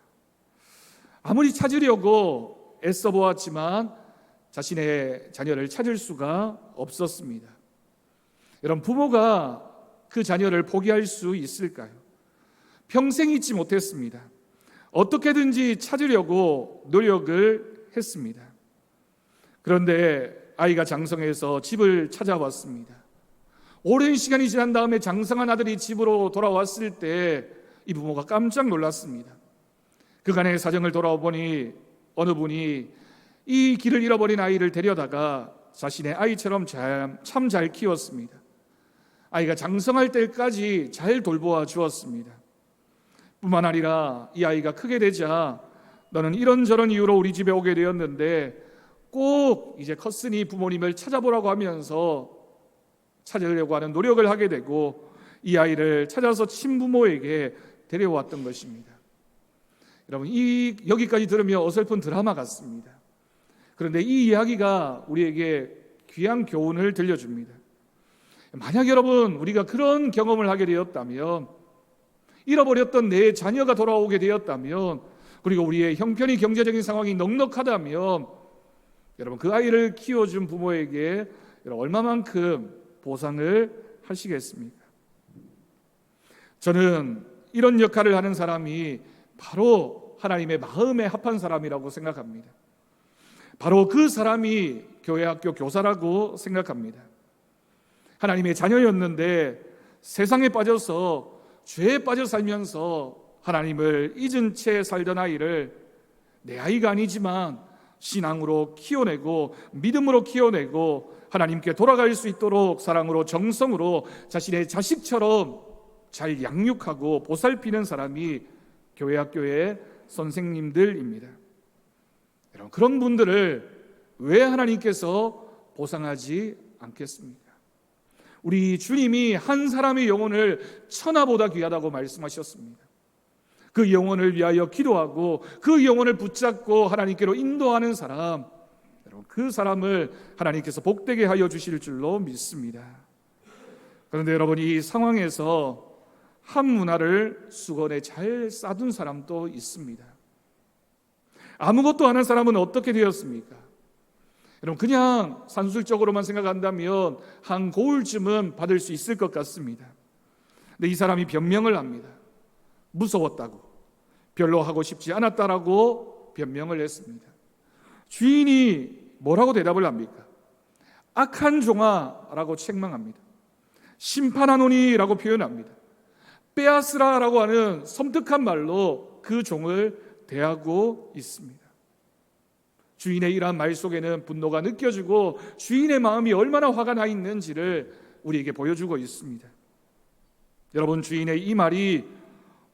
아무리 찾으려고 애써 보았지만 자신의 자녀를 찾을 수가 없었습니다. 여러분, 부모가 그 자녀를 포기할 수 있을까요? 평생 잊지 못했습니다. 어떻게든지 찾으려고 노력을 했습니다. 그런데 아이가 장성해서 집을 찾아왔습니다. 오랜 시간이 지난 다음에 장성한 아들이 집으로 돌아왔을 때 이 부모가 깜짝 놀랐습니다. 그간의 사정을 돌아보니 어느 분이 이 길을 잃어버린 아이를 데려다가 자신의 아이처럼 참 잘 키웠습니다. 아이가 장성할 때까지 잘 돌보아 주었습니다. 뿐만 아니라 이 아이가 크게 되자 너는 이런저런 이유로 우리 집에 오게 되었는데 꼭 이제 컸으니 부모님을 찾아보라고 하면서 찾으려고 하는 노력을 하게 되고 이 아이를 찾아서 친부모에게 데려왔던 것입니다. 여러분, 여기까지 들으면 어설픈 드라마 같습니다. 그런데 이 이야기가 우리에게 귀한 교훈을 들려줍니다. 만약 여러분 우리가 그런 경험을 하게 되었다면, 잃어버렸던 내 자녀가 돌아오게 되었다면, 그리고 우리의 형편이 경제적인 상황이 넉넉하다면 여러분 그 아이를 키워준 부모에게 얼마만큼 보상을 하시겠습니까? 저는 이런 역할을 하는 사람이 바로 하나님의 마음에 합한 사람이라고 생각합니다. 바로 그 사람이 교회 학교 교사라고 생각합니다. 하나님의 자녀였는데 세상에 빠져서 죄에 빠져 살면서 하나님을 잊은 채 살던 아이를 내 아이가 아니지만 신앙으로 키워내고 믿음으로 키워내고 하나님께 돌아갈 수 있도록 사랑으로 정성으로 자신의 자식처럼 잘 양육하고 보살피는 사람이 교회 학교의 선생님들입니다. 여러분, 그런 분들을 왜 하나님께서 보상하지 않겠습니까? 우리 주님이 한 사람의 영혼을 천하보다 귀하다고 말씀하셨습니다. 그 영혼을 위하여 기도하고 그 영혼을 붙잡고 하나님께로 인도하는 사람, 여러분 그 사람을 하나님께서 복되게 하여 주실 줄로 믿습니다. 그런데 여러분, 이 상황에서 한 문화를 수건에 잘 싸둔 사람도 있습니다. 아무것도 안 한 사람은 어떻게 되었습니까? 여러분, 그냥 산술적으로만 생각한다면 한 고울쯤은 받을 수 있을 것 같습니다. 근데 이 사람이 변명을 합니다. 무서웠다고, 별로 하고 싶지 않았다라고 변명을 했습니다. 주인이 뭐라고 대답을 합니까? 악한 종아라고 책망합니다. 심판하노니라고 표현합니다. 빼앗으라라고 하는 섬뜩한 말로 그 종을 대하고 있습니다. 주인의 이러한 말 속에는 분노가 느껴지고 주인의 마음이 얼마나 화가 나 있는지를 우리에게 보여주고 있습니다. 여러분, 주인의 이 말이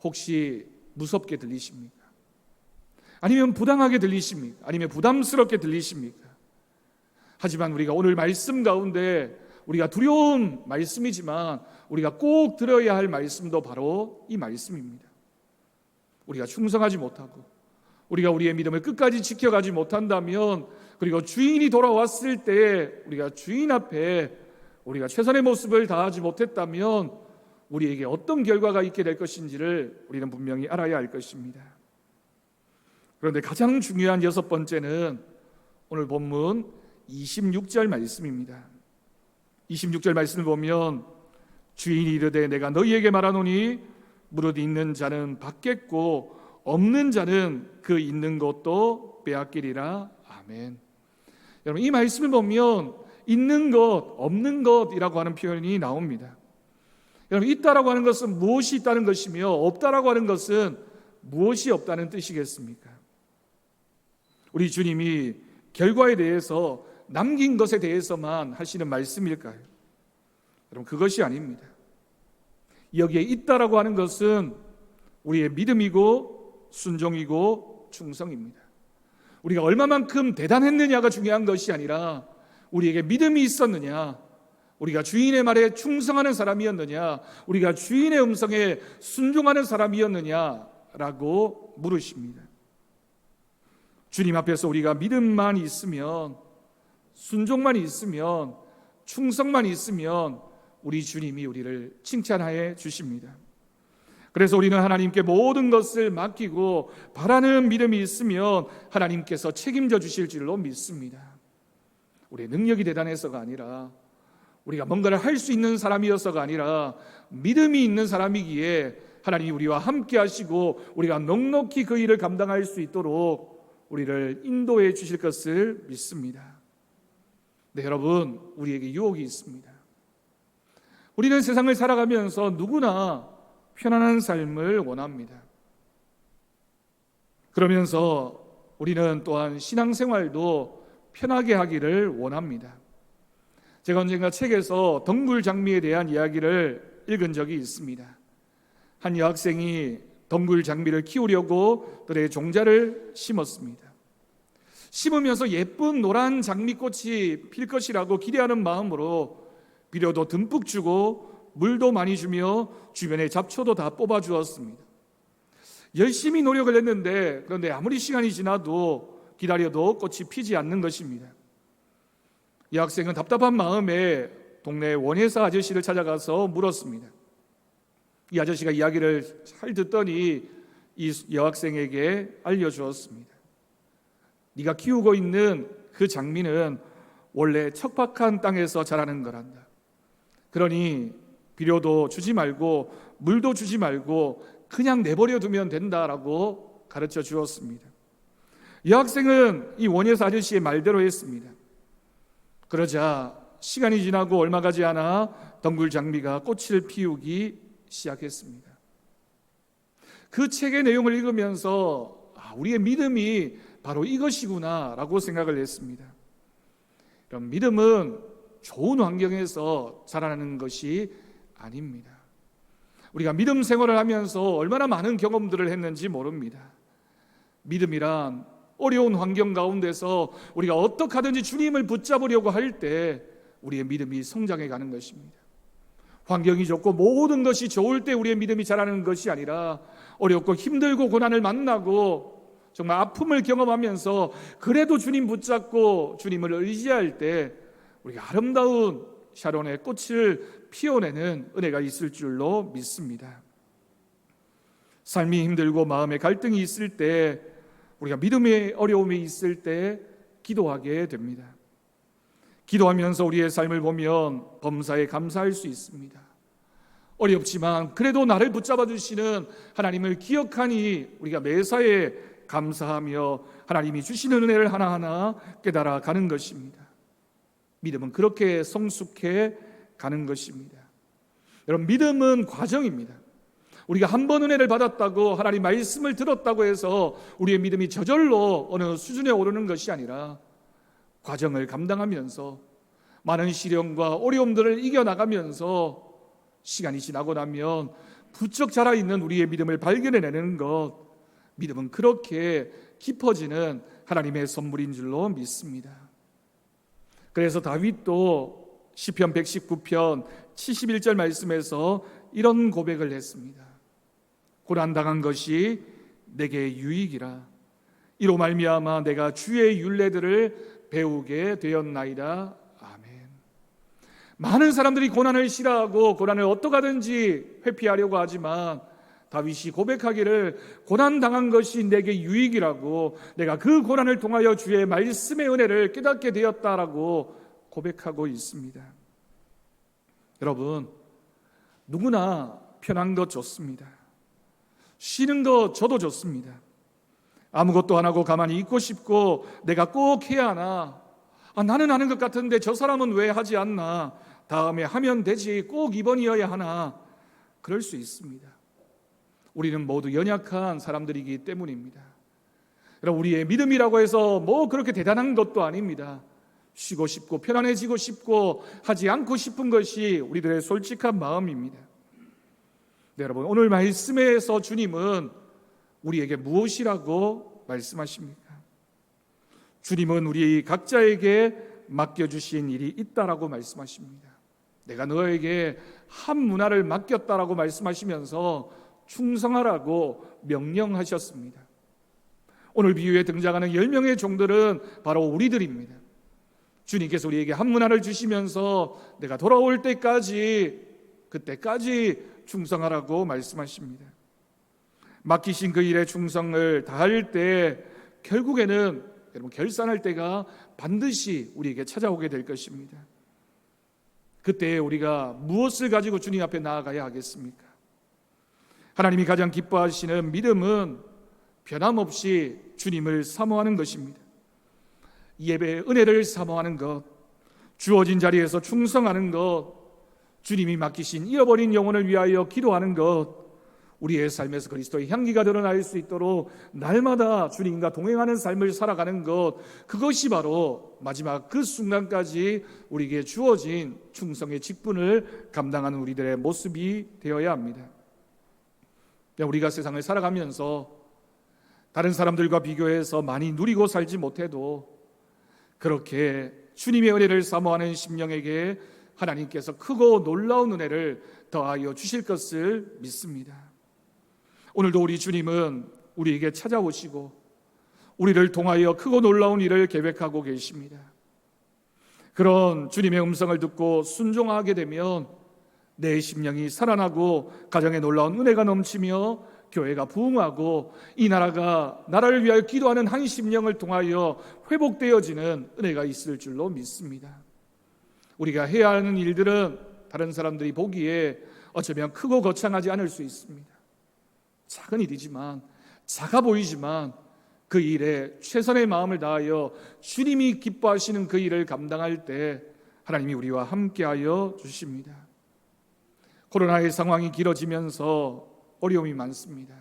혹시 무섭게 들리십니까? 아니면 부당하게 들리십니까? 아니면 부담스럽게 들리십니까? 하지만 우리가 오늘 말씀 가운데 우리가 두려운 말씀이지만 우리가 꼭 들어야 할 말씀도 바로 이 말씀입니다. 우리가 충성하지 못하고 우리가 우리의 믿음을 끝까지 지켜가지 못한다면, 그리고 주인이 돌아왔을 때 우리가 주인 앞에 우리가 최선의 모습을 다하지 못했다면 우리에게 어떤 결과가 있게 될 것인지를 우리는 분명히 알아야 할 것입니다. 그런데 가장 중요한 여섯 번째는 오늘 본문 26절 말씀입니다. 26절 말씀을 보면 주인이 이르되 내가 너희에게 말하노니 무릇 있는 자는 받겠고 없는 자는 그 있는 것도 빼앗기리라. 아멘. 여러분, 이 말씀을 보면 있는 것, 없는 것이라고 하는 표현이 나옵니다. 여러분, 있다라고 하는 것은 무엇이 있다는 것이며 없다라고 하는 것은 무엇이 없다는 뜻이겠습니까? 우리 주님이 결과에 대해서, 남긴 것에 대해서만 하시는 말씀일까요? 여러분, 그것이 아닙니다. 여기에 있다라고 하는 것은 우리의 믿음이고 순종이고 충성입니다. 우리가 얼마만큼 대단했느냐가 중요한 것이 아니라 우리에게 믿음이 있었느냐, 우리가 주인의 말에 충성하는 사람이었느냐, 우리가 주인의 음성에 순종하는 사람이었느냐라고 물으십니다. 주님 앞에서 우리가 믿음만 있으면, 순종만 있으면, 충성만 있으면 우리 주님이 우리를 칭찬하여 주십니다. 그래서 우리는 하나님께 모든 것을 맡기고 바라는 믿음이 있으면 하나님께서 책임져 주실 줄로 믿습니다. 우리의 능력이 대단해서가 아니라 우리가 뭔가를 할 수 있는 사람이어서가 아니라 믿음이 있는 사람이기에 하나님이 우리와 함께 하시고 우리가 넉넉히 그 일을 감당할 수 있도록 우리를 인도해 주실 것을 믿습니다. 네, 여러분, 우리에게 유혹이 있습니다. 우리는 세상을 살아가면서 누구나 편안한 삶을 원합니다. 그러면서 우리는 또한 신앙생활도 편하게 하기를 원합니다. 제가 언젠가 책에서 덩굴 장미에 대한 이야기를 읽은 적이 있습니다. 한 여학생이 덩굴 장미를 키우려고 들에 종자를 심었습니다. 심으면서 예쁜 노란 장미꽃이 필 것이라고 기대하는 마음으로 비료도 듬뿍 주고 물도 많이 주며 주변에 잡초도 다 뽑아 주었습니다. 열심히 노력을 했는데 그런데 아무리 시간이 지나도 기다려도 꽃이 피지 않는 것입니다. 이 학생은 답답한 마음에 동네 원예사 아저씨를 찾아가서 물었습니다. 이 아저씨가 이야기를 잘 듣더니 이 여학생에게 알려주었습니다. 네가 키우고 있는 그 장미는 원래 척박한 땅에서 자라는 거란다. 그러니 비료도 주지 말고 물도 주지 말고 그냥 내버려 두면 된다라고 가르쳐 주었습니다. 여학생은 이 원예사 아저씨의 말대로 했습니다. 그러자 시간이 지나고 얼마 가지 않아 덩굴 장미가 꽃을 피우기 시작했습니다. 그 책의 내용을 읽으면서 우리의 믿음이 바로 이것이구나 라고 생각을 했습니다. 그럼 믿음은 좋은 환경에서 자라나는 것이 아닙니다. 우리가 믿음 생활을 하면서 얼마나 많은 경험들을 했는지 모릅니다. 믿음이란 어려운 환경 가운데서 우리가 어떻게 하든지 주님을 붙잡으려고 할 때 우리의 믿음이 성장해 가는 것입니다. 환경이 좋고 모든 것이 좋을 때 우리의 믿음이 자라는 것이 아니라 어렵고 힘들고 고난을 만나고 정말 아픔을 경험하면서 그래도 주님 붙잡고 주님을 의지할 때 우리가 아름다운 샤론의 꽃을 피워내는 은혜가 있을 줄로 믿습니다. 삶이 힘들고 마음에 갈등이 있을 때 우리가 믿음의 어려움이 있을 때 기도하게 됩니다. 기도하면서 우리의 삶을 보면 범사에 감사할 수 있습니다. 어렵지만 그래도 나를 붙잡아 주시는 하나님을 기억하니 우리가 매사에 감사하며 하나님이 주시는 은혜를 하나하나 깨달아 가는 것입니다. 믿음은 그렇게 성숙해 가는 것입니다. 여러분, 믿음은 과정입니다. 우리가 한 번 은혜를 받았다고 하나님 말씀을 들었다고 해서 우리의 믿음이 저절로 어느 수준에 오르는 것이 아니라 과정을 감당하면서 많은 시련과 어려움들을 이겨나가면서 시간이 지나고 나면 부쩍 자라있는 우리의 믿음을 발견해내는 것, 믿음은 그렇게 깊어지는 하나님의 선물인 줄로 믿습니다. 그래서 다윗도 시편 119편 71절 말씀에서 이런 고백을 했습니다. 고난당한 것이 내게 유익이라. 이로 말미암아 내가 주의 율례들을 배우게 되었나이다. 아멘. 많은 사람들이 고난을 싫어하고 고난을 어떻게 하든지 회피하려고 하지만 다윗이 고백하기를 고난당한 것이 내게 유익이라고, 내가 그 고난을 통하여 주의 말씀의 은혜를 깨닫게 되었다라고 고백하고 있습니다. 여러분, 누구나 편한 것 좋습니다. 쉬는 것 저도 좋습니다. 아무것도 안 하고 가만히 있고 싶고 내가 꼭 해야 하나, 나는 하는 것 같은데 저 사람은 왜 하지 않나, 다음에 하면 되지, 꼭 이번이어야 하나, 그럴 수 있습니다. 우리는 모두 연약한 사람들이기 때문입니다. 여러분, 우리의 믿음이라고 해서 뭐 그렇게 대단한 것도 아닙니다. 쉬고 싶고 편안해지고 싶고 하지 않고 싶은 것이 우리들의 솔직한 마음입니다. 네, 여러분, 오늘 말씀에서 주님은 우리에게 무엇이라고 말씀하십니까? 주님은 우리 각자에게 맡겨주신 일이 있다라고 말씀하십니다. 내가 너에게 한 문화를 맡겼다라고 말씀하시면서 충성하라고 명령하셨습니다. 오늘 비유에 등장하는 10명의 종들은 바로 우리들입니다. 주님께서 우리에게 한 문화를 주시면서 내가 돌아올 때까지, 그때까지 충성하라고 말씀하십니다. 맡기신 그 일에 충성을 다할 때 결국에는 여러분 결산할 때가 반드시 우리에게 찾아오게 될 것입니다. 그때 우리가 무엇을 가지고 주님 앞에 나아가야 하겠습니까? 하나님이 가장 기뻐하시는 믿음은 변함없이 주님을 사모하는 것입니다. 예배의 은혜를 사모하는 것, 주어진 자리에서 충성하는 것, 주님이 맡기신 잃어버린 영혼을 위하여 기도하는 것, 우리의 삶에서 그리스도의 향기가 드러날 수 있도록 날마다 주님과 동행하는 삶을 살아가는 것, 그것이 바로 마지막 그 순간까지 우리에게 주어진 충성의 직분을 감당하는 우리들의 모습이 되어야 합니다. 우리가 세상을 살아가면서 다른 사람들과 비교해서 많이 누리고 살지 못해도 그렇게 주님의 은혜를 사모하는 심령에게 하나님께서 크고 놀라운 은혜를 더하여 주실 것을 믿습니다. 오늘도 우리 주님은 우리에게 찾아오시고 우리를 통하여 크고 놀라운 일을 계획하고 계십니다. 그런 주님의 음성을 듣고 순종하게 되면 내 심령이 살아나고 가정에 놀라운 은혜가 넘치며 교회가 부흥하고 이 나라가 나라를 위하여 기도하는 한 심령을 통하여 회복되어지는 은혜가 있을 줄로 믿습니다. 우리가 해야 하는 일들은 다른 사람들이 보기에 어쩌면 크고 거창하지 않을 수 있습니다. 작은 일이지만, 작아 보이지만 그 일에 최선의 마음을 다하여 주님이 기뻐하시는 그 일을 감당할 때 하나님이 우리와 함께하여 주십니다. 코로나의 상황이 길어지면서 어려움이 많습니다.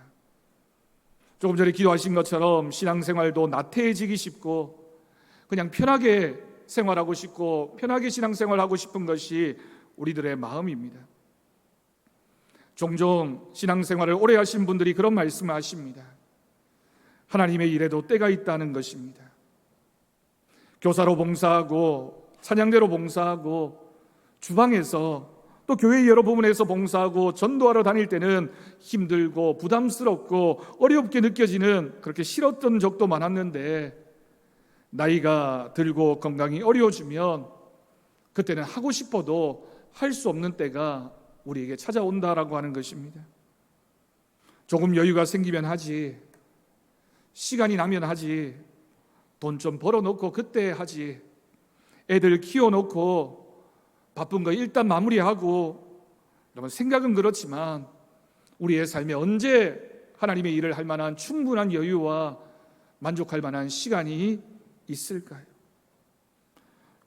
조금 전에 기도하신 것처럼 신앙생활도 나태해지기 쉽고 그냥 편하게 생활하고 싶고 편하게 신앙생활하고 싶은 것이 우리들의 마음입니다. 종종 신앙생활을 오래 하신 분들이 그런 말씀을 하십니다. 하나님의 일에도 때가 있다는 것입니다. 교사로 봉사하고 찬양대로 봉사하고 주방에서 또 교회 여러 부분에서 봉사하고 전도하러 다닐 때는 힘들고 부담스럽고 어렵게 느껴지는 그렇게 싫었던 적도 많았는데 나이가 들고 건강이 어려워지면 그때는 하고 싶어도 할 수 없는 때가 우리에게 찾아온다라고 하는 것입니다. 조금 여유가 생기면 하지, 시간이 나면 하지, 돈 좀 벌어놓고 그때 하지, 애들 키워놓고 바쁜 거 일단 마무리하고, 여러분 생각은 그렇지만 우리의 삶에 언제 하나님의 일을 할 만한 충분한 여유와 만족할 만한 시간이 있을까요?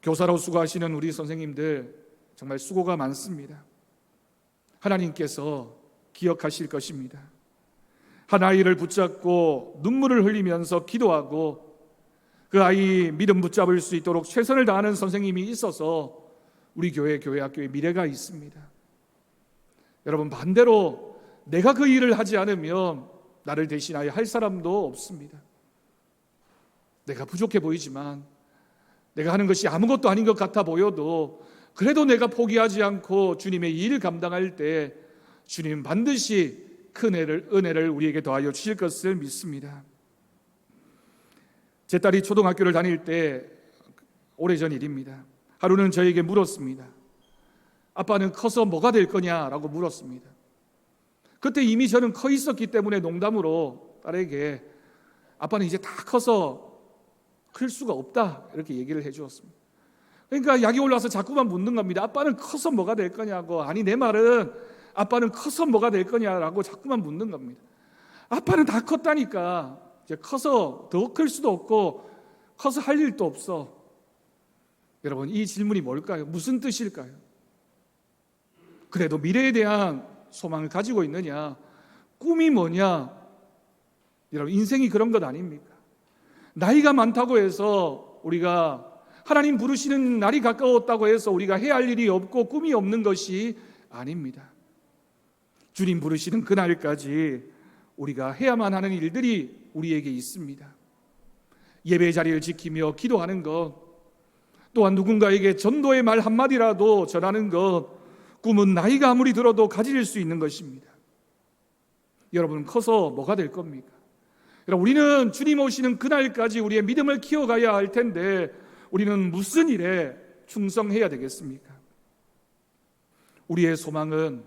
교사로 수고하시는 우리 선생님들 정말 수고가 많습니다. 하나님께서 기억하실 것입니다. 한 아이를 붙잡고 눈물을 흘리면서 기도하고 그 아이 믿음 붙잡을 수 있도록 최선을 다하는 선생님이 있어서 우리 교회 학교에 미래가 있습니다. 여러분 반대로 내가 그 일을 하지 않으면 나를 대신하여 할 사람도 없습니다. 내가 부족해 보이지만 내가 하는 것이 아무것도 아닌 것 같아 보여도 그래도 내가 포기하지 않고 주님의 일을 감당할 때 주님 반드시 큰 은혜를 우리에게 더하여 주실 것을 믿습니다. 제 딸이 초등학교를 다닐 때 오래전 일입니다. 하루는 저에게 물었습니다. 아빠는 커서 뭐가 될 거냐라고 물었습니다. 그때 이미 저는 커 있었기 때문에 농담으로 딸에게 아빠는 이제 다 커서 클 수가 없다 이렇게 얘기를 해주었습니다. 그러니까 약이 올라서 자꾸만 묻는 겁니다. 아빠는 커서 뭐가 될 거냐고. 아니 내 말은 아빠는 커서 뭐가 될 거냐라고 자꾸만 묻는 겁니다. 아빠는 다 컸다니까 이제 커서 더 클 수도 없고 커서 할 일도 없어. 여러분 이 질문이 뭘까요? 무슨 뜻일까요? 그래도 미래에 대한 소망을 가지고 있느냐? 꿈이 뭐냐? 여러분 인생이 그런 것 아닙니까? 나이가 많다고 해서 우리가 하나님 부르시는 날이 가까웠다고 해서 우리가 해야 할 일이 없고 꿈이 없는 것이 아닙니다. 주님 부르시는 그날까지 우리가 해야만 하는 일들이 우리에게 있습니다. 예배 자리를 지키며 기도하는 것, 또한 누군가에게 전도의 말 한마디라도 전하는 것, 꿈은 나이가 아무리 들어도 가질 수 있는 것입니다. 여러분 커서 뭐가 될 겁니까? 여러분 우리는 주님 오시는 그날까지 우리의 믿음을 키워가야 할 텐데 우리는 무슨 일에 충성해야 되겠습니까? 우리의 소망은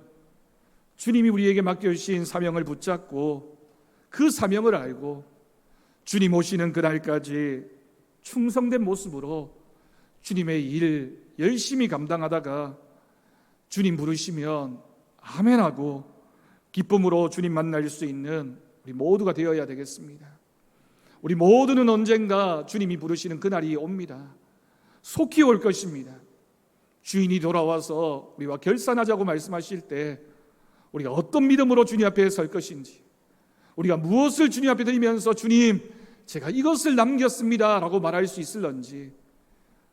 주님이 우리에게 맡겨주신 사명을 붙잡고 그 사명을 알고 주님 오시는 그날까지 충성된 모습으로 주님의 일 열심히 감당하다가 주님 부르시면 아멘하고 기쁨으로 주님 만날 수 있는 우리 모두가 되어야 되겠습니다. 우리 모두는 언젠가 주님이 부르시는 그날이 옵니다. 속히 올 것입니다. 주인이 돌아와서 우리와 결산하자고 말씀하실 때 우리가 어떤 믿음으로 주님 앞에 설 것인지, 우리가 무엇을 주님 앞에 드리면서 주님 제가 이것을 남겼습니다 라고 말할 수 있을런지,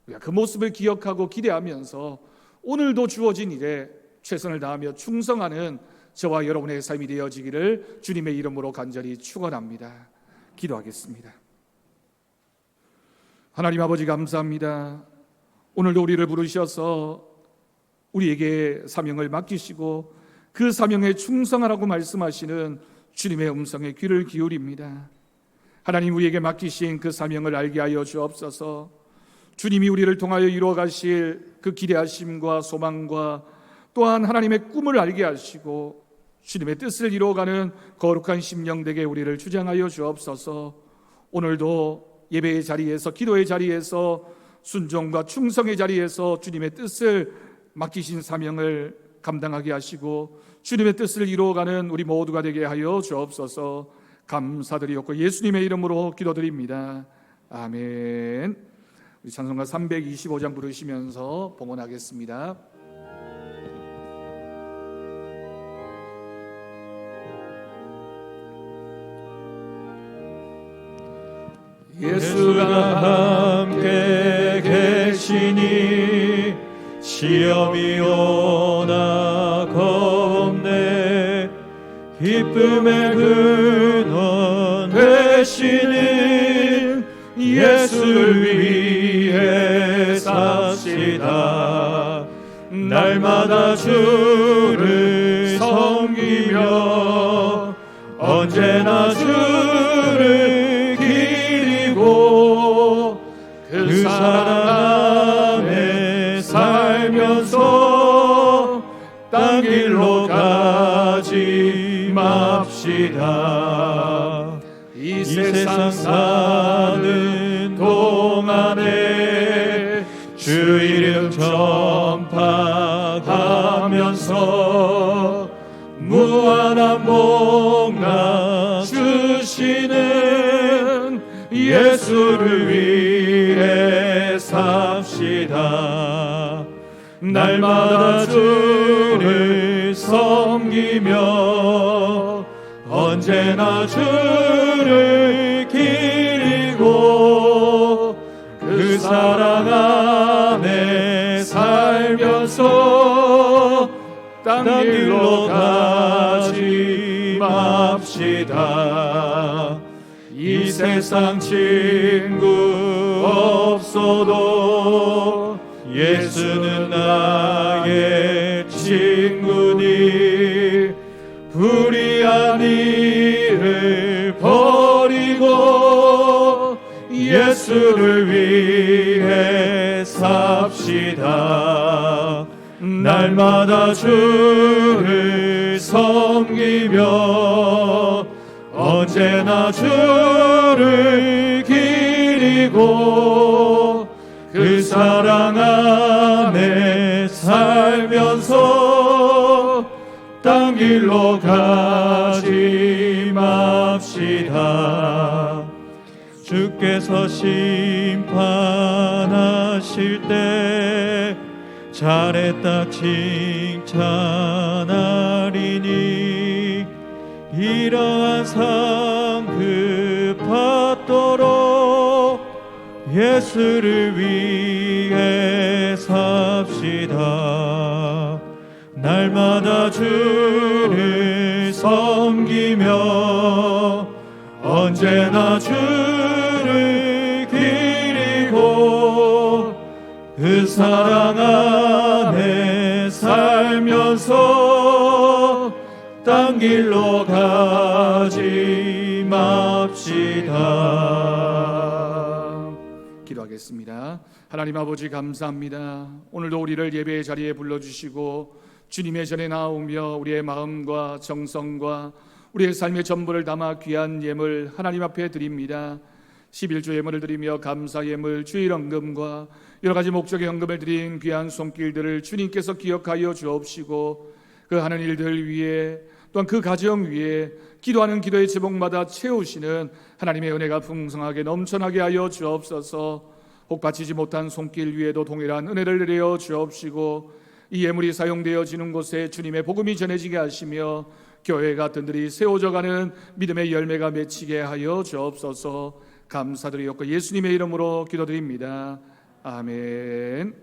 우리가 그 모습을 기억하고 기대하면서 오늘도 주어진 일에 최선을 다하며 충성하는 저와 여러분의 삶이 되어지기를 주님의 이름으로 간절히 축원합니다. 기도하겠습니다. 하나님 아버지 감사합니다. 오늘도 우리를 부르셔서 우리에게 사명을 맡기시고 그 사명에 충성하라고 말씀하시는 주님의 음성에 귀를 기울입니다. 하나님, 우리에게 맡기신 그 사명을 알게 하여 주옵소서. 주님이 우리를 통하여 이루어 가실 그 기대하심과 소망과 또한 하나님의 꿈을 알게 하시고 주님의 뜻을 이루어가는 거룩한 심령 되게 우리를 주장하여 주옵소서. 오늘도 예배의 자리에서, 기도의 자리에서, 순종과 충성의 자리에서 주님의 뜻을 맡기신 사명을 감당하게 하시고 주님의 뜻을 이루어가는 우리 모두가 되게 하여 주옵소서. 감사드리옵고 예수님의 이름으로 기도드립니다. 아멘. 우리 찬송가 325장 부르시면서 봉헌하겠습니다. 예수가 함께 계시니 시험이 오나 겁내 기쁨의 근원 되시는 예수를 위해 삽시다. 날마다 주를 섬기며 언제나 주를 기리고 그 사랑 안에 살면서 딴 길로 가지 맙시다. 이 세상 사는 동안에 주 이름 전파하면서 무한한 복나 주시는 예수를 위해 삽시다. 날마다 주를 섬기며 언제나 주를 기리고 그 사랑 안에 살면서 딴 길로 가지 맙시다. 이 세상 친구 없어도 예수는 나의 친구니 불의한 일을 버리고 예수를 위해 삽시다. 날마다 주를 섬기며 언제나 주를 기리고 그 사랑 안에 살면서 딴 길로 가지 맙시다. 주께서 심판하실 때 잘했다 칭찬하리니 이러한 상급 받도록 예수를 위해 삽시다. 날마다 주를 섬기며 언제나 주를 기리고 그 사랑 안에 살면서 딴 길로 가지 맙시다. 기도하겠습니다. 하나님 아버지 감사합니다. 오늘도 우리를 예배의 자리에 불러주시고 주님의 전에 나오며 우리의 마음과 정성과 우리의 삶의 전부를 담아 귀한 예물 하나님 앞에 드립니다. 11조 예물을 드리며 감사 예물, 주일 헌금과 여러 가지 목적의 헌금을 드린 귀한 손길들을 주님께서 기억하여 주옵시고 그 하는 일들 위에 또한 그 가정 위에 기도하는 기도의 제목마다 채우시는 하나님의 은혜가 풍성하게 넘쳐나게 하여 주옵소서. 혹받치지 못한 손길 위에도 동일한 은혜를 내려 주옵시고 이 예물이 사용되어지는 곳에 주님의 복음이 전해지게 하시며 교회가 든든히 세워져가는 믿음의 열매가 맺히게 하여 주옵소서. 감사드리옵고 예수님의 이름으로 기도드립니다. 아멘.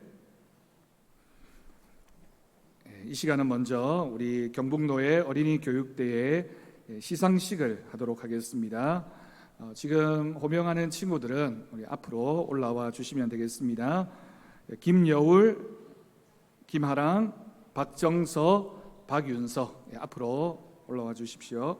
이 시간은 먼저 우리 경북노회 어린이 교육대회 시상식을 하도록 하겠습니다. 지금 호명하는 친구들은 우리 앞으로 올라와 주시면 되겠습니다. 김여울, 김하랑, 박정서, 박윤서 앞으로 올라와 주십시오.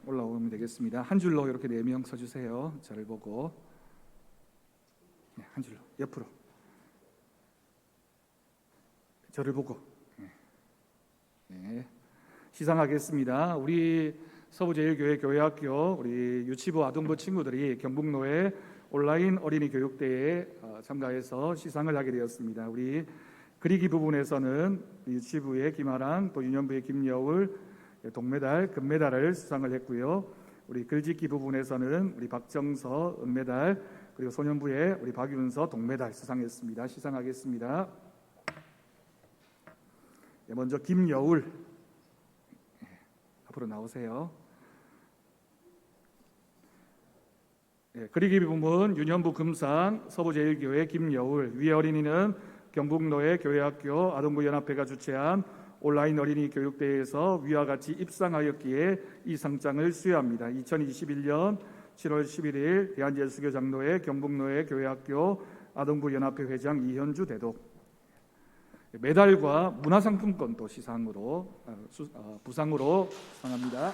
올라오면 되겠습니다. 한 줄로 이렇게 4명 서주세요. 저를 보고 한 줄로 옆으로 저를 보고 시상하겠습니다. 우리 서부제일교회 교회학교 우리 유치부 아동부 친구들이 경북노회 온라인 어린이 교육대회에 참가해서 시상을 하게 되었습니다. 우리 그리기 부분에서는 유치부의 김아랑 또 유년부의 김여울 동메달, 금메달을 수상을 했고요. 우리 글짓기 부분에서는 우리 박정서 은메달, 그리고 소년부의 우리 박윤서 동메달 수상했습니다. 시상하겠습니다. 먼저 김여울 앞으로 나오세요. 그리기 부문 유년부 금상 서부제일교회 김여울, 위에 어린이는 경북노회 교회학교 아동부 연합회가 주최한 온라인 어린이 교육대회에서 위와 같이 입상하였기에 이 상장을 수여합니다. 2021년 7월 11일 대한예수교 장로회 경북노회 교회학교 아동부 연합회 회장 이현주 대독 메달과 문화상품권도 시상으로 부상으로 수상합니다.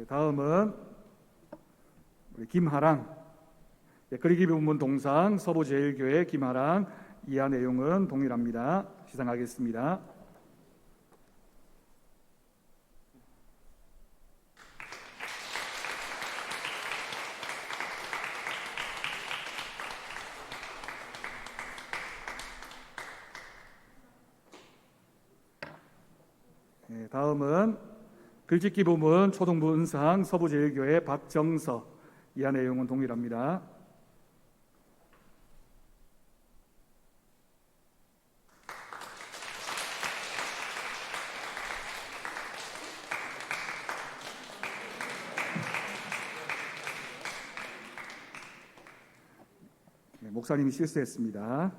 다음은 우리 김하랑 그리기 부문 동상 서부제일교회 김하랑 이하 내용은 동일합니다. 시상하겠습니다. 다음은 글짓기 부문 초등부 은상 서부제일교회 박정서 이하 내용은 동일합니다. 목사님이 실수했습니다.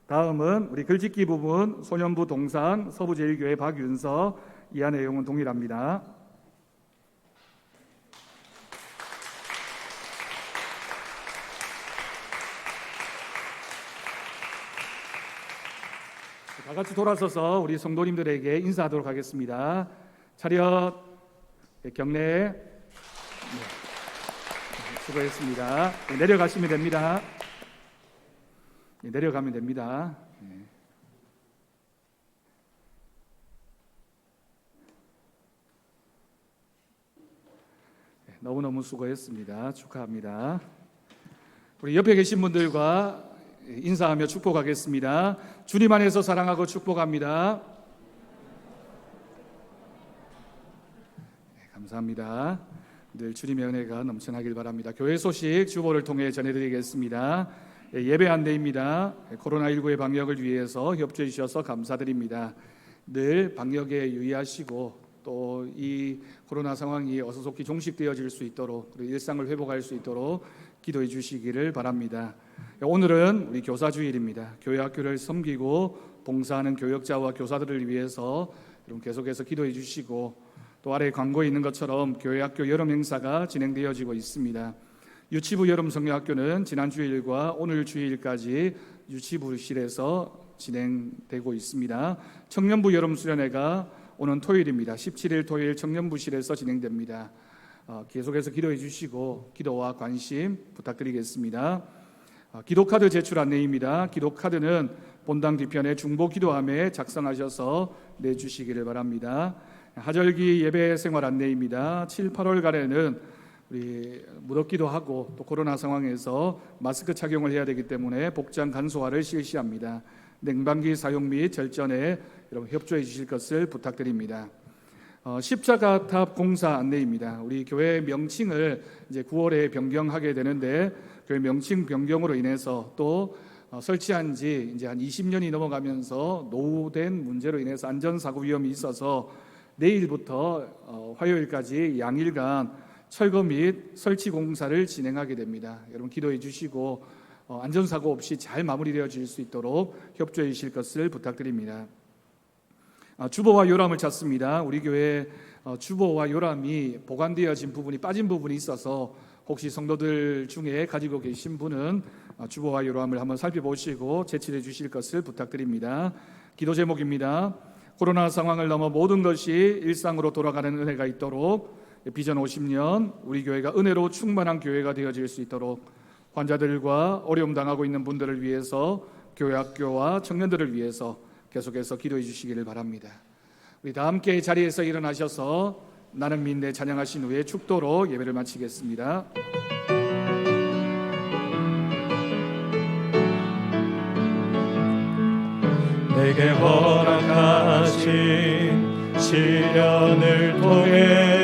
다음은 우리 글짓기 부문 소년부 동상 서부제일교회 박윤서 이하 내용은 동일합니다. 다 같이 돌아서서 우리 성도님들에게 인사하도록 하겠습니다. 차렷, 경례. 수고했습니다. 내려가시면 됩니다. 내려가면 됩니다. 너무너무 수고했습니다. 축하합니다. 우리 옆에 계신 분들과 인사하며 축복하겠습니다. 주님 안에서 사랑하고 축복합니다. 감사합니다. 늘 주님의 은혜가 넘쳐나길 바랍니다. 교회 소식 주보를 통해 전해드리겠습니다. 예배 안내입니다. 코로나19의 방역을 위해서 협조해 주셔서 감사드립니다. 늘 방역에 유의하시고 또 이 코로나 상황이 어서속히 종식되어질 수 있도록 일상을 회복할 수 있도록 기도해 주시기를 바랍니다. 오늘은 우리 교사주일입니다. 교회 학교를 섬기고 봉사하는 교역자와 교사들을 위해서 계속해서 기도해 주시고 또 아래 광고에 있는 것처럼 교회 학교 여름 행사가 진행되어지고 있습니다. 유치부 여름 성경학교는 지난 주일과 오늘 주일까지 유치부실에서 진행되고 있습니다. 청년부 여름 수련회가 오는 토요일입니다. 17일 토요일 청년부실에서 진행됩니다. 계속해서 기도해 주시고 기도와 관심 부탁드리겠습니다. 기도카드 제출 안내입니다. 기도카드는 본당 뒤편에 중보 기도함에 작성하셔서 내주시기를 바랍니다. 하절기 예배 생활 안내입니다. 7, 8월간에는 우리 무덥기도 하고 또 코로나 상황에서 마스크 착용을 해야 되기 때문에 복장 간소화를 실시합니다. 냉방기 사용 및 절전에 여러분 협조해 주실 것을 부탁드립니다. 십자가탑 공사 안내입니다. 우리 교회 명칭을 이제 9월에 변경하게 되는데 교회 명칭 변경으로 인해서 또 설치한 지 이제 한 20년이 넘어가면서 노후된 문제로 인해서 안전사고 위험이 있어서 내일부터 화요일까지 양일간 철거 및 설치 공사를 진행하게 됩니다. 여러분 기도해 주시고 안전사고 없이 잘 마무리되어질 수 있도록 협조해 주실 것을 부탁드립니다. 주보와 요람을 찾습니다. 우리 교회 주보와 요람이 보관되어진 부분이 빠진 부분이 있어서 혹시 성도들 중에 가지고 계신 분은 주보와 요람을 한번 살펴보시고 제출해 주실 것을 부탁드립니다. 기도 제목입니다. 코로나 상황을 넘어 모든 것이 일상으로 돌아가는 은혜가 있도록 비전 50년 우리 교회가 은혜로 충만한 교회가 되어질 수 있도록 환자들과 어려움 당하고 있는 분들을 위해서 교회 학교와 청년들을 위해서 계속해서 기도해 주시기를 바랍니다. 우리 다 함께 자리에서 일어나셔서 나는 믿네 찬양하신 후에 축도로 예배를 마치겠습니다. 내게 허락하신 시련을 통해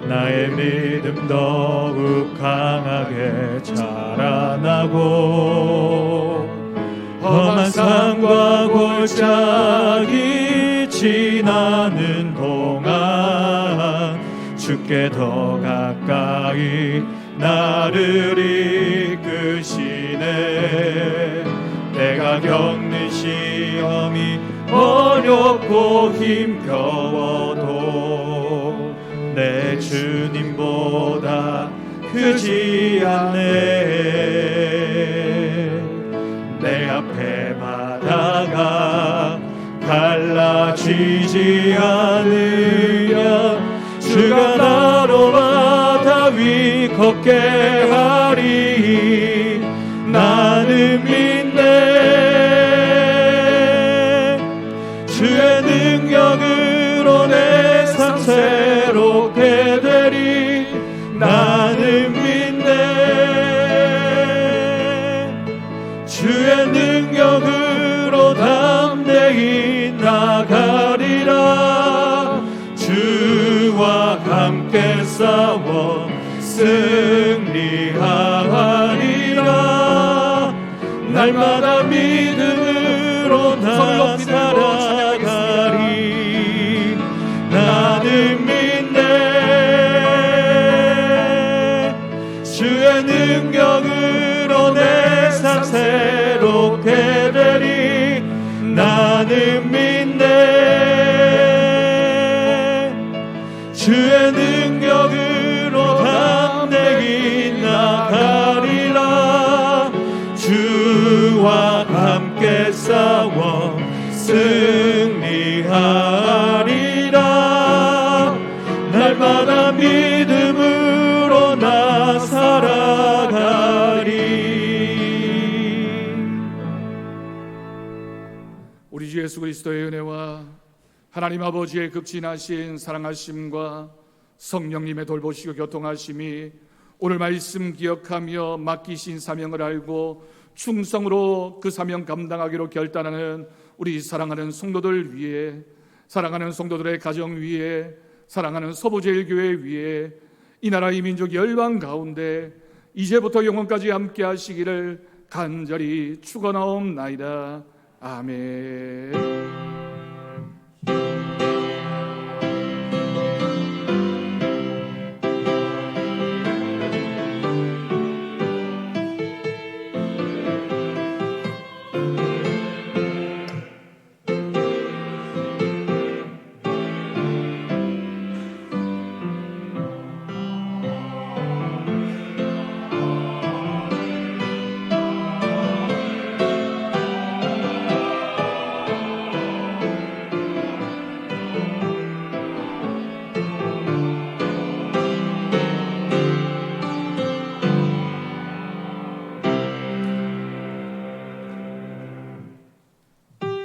나의 믿음 더욱 강하게 자라나고 험한 산과 골짜기 지나는 동안 주께 더 가까이 나를 이끄시네. 내가 겪는 시험이 어렵고 힘겨워도 내 주님보다 크지 않네. 내 앞에 바다가 갈라지지 않으면 주가 나로 바다 위 걷게 하리. 나는 믿네. 주의 능력으로 내 삶 새롭게 되리. 나는 믿네. 주의 능력으로 담대히 나가리라. 주와 함께 싸워 승리하리라. 날마다 믿음으로 나 살아가리. 나는 믿네. 주의 능력으로 내 삶 새롭게 되리. 나는 믿네. 주의 능력으로 담대히 나가리라. 주와 함께 싸워 승리하리라. 날마다 믿음으로 나 살아가리. 우리 주 예수 그리스도의 은혜와 하나님 아버지의 극진하신 사랑하심과 성령님의 돌보시고 교통하심이 오늘 말씀 기억하며 맡기신 사명을 알고 충성으로 그 사명 감당하기로 결단하는 우리 사랑하는 성도들 위해, 사랑하는 성도들의 가정 위에, 사랑하는 서부제일교회 위에, 이 나라 이 민족 열방 가운데 이제부터 영원까지 함께 하시기를 간절히 축원하옵나이다. 아멘.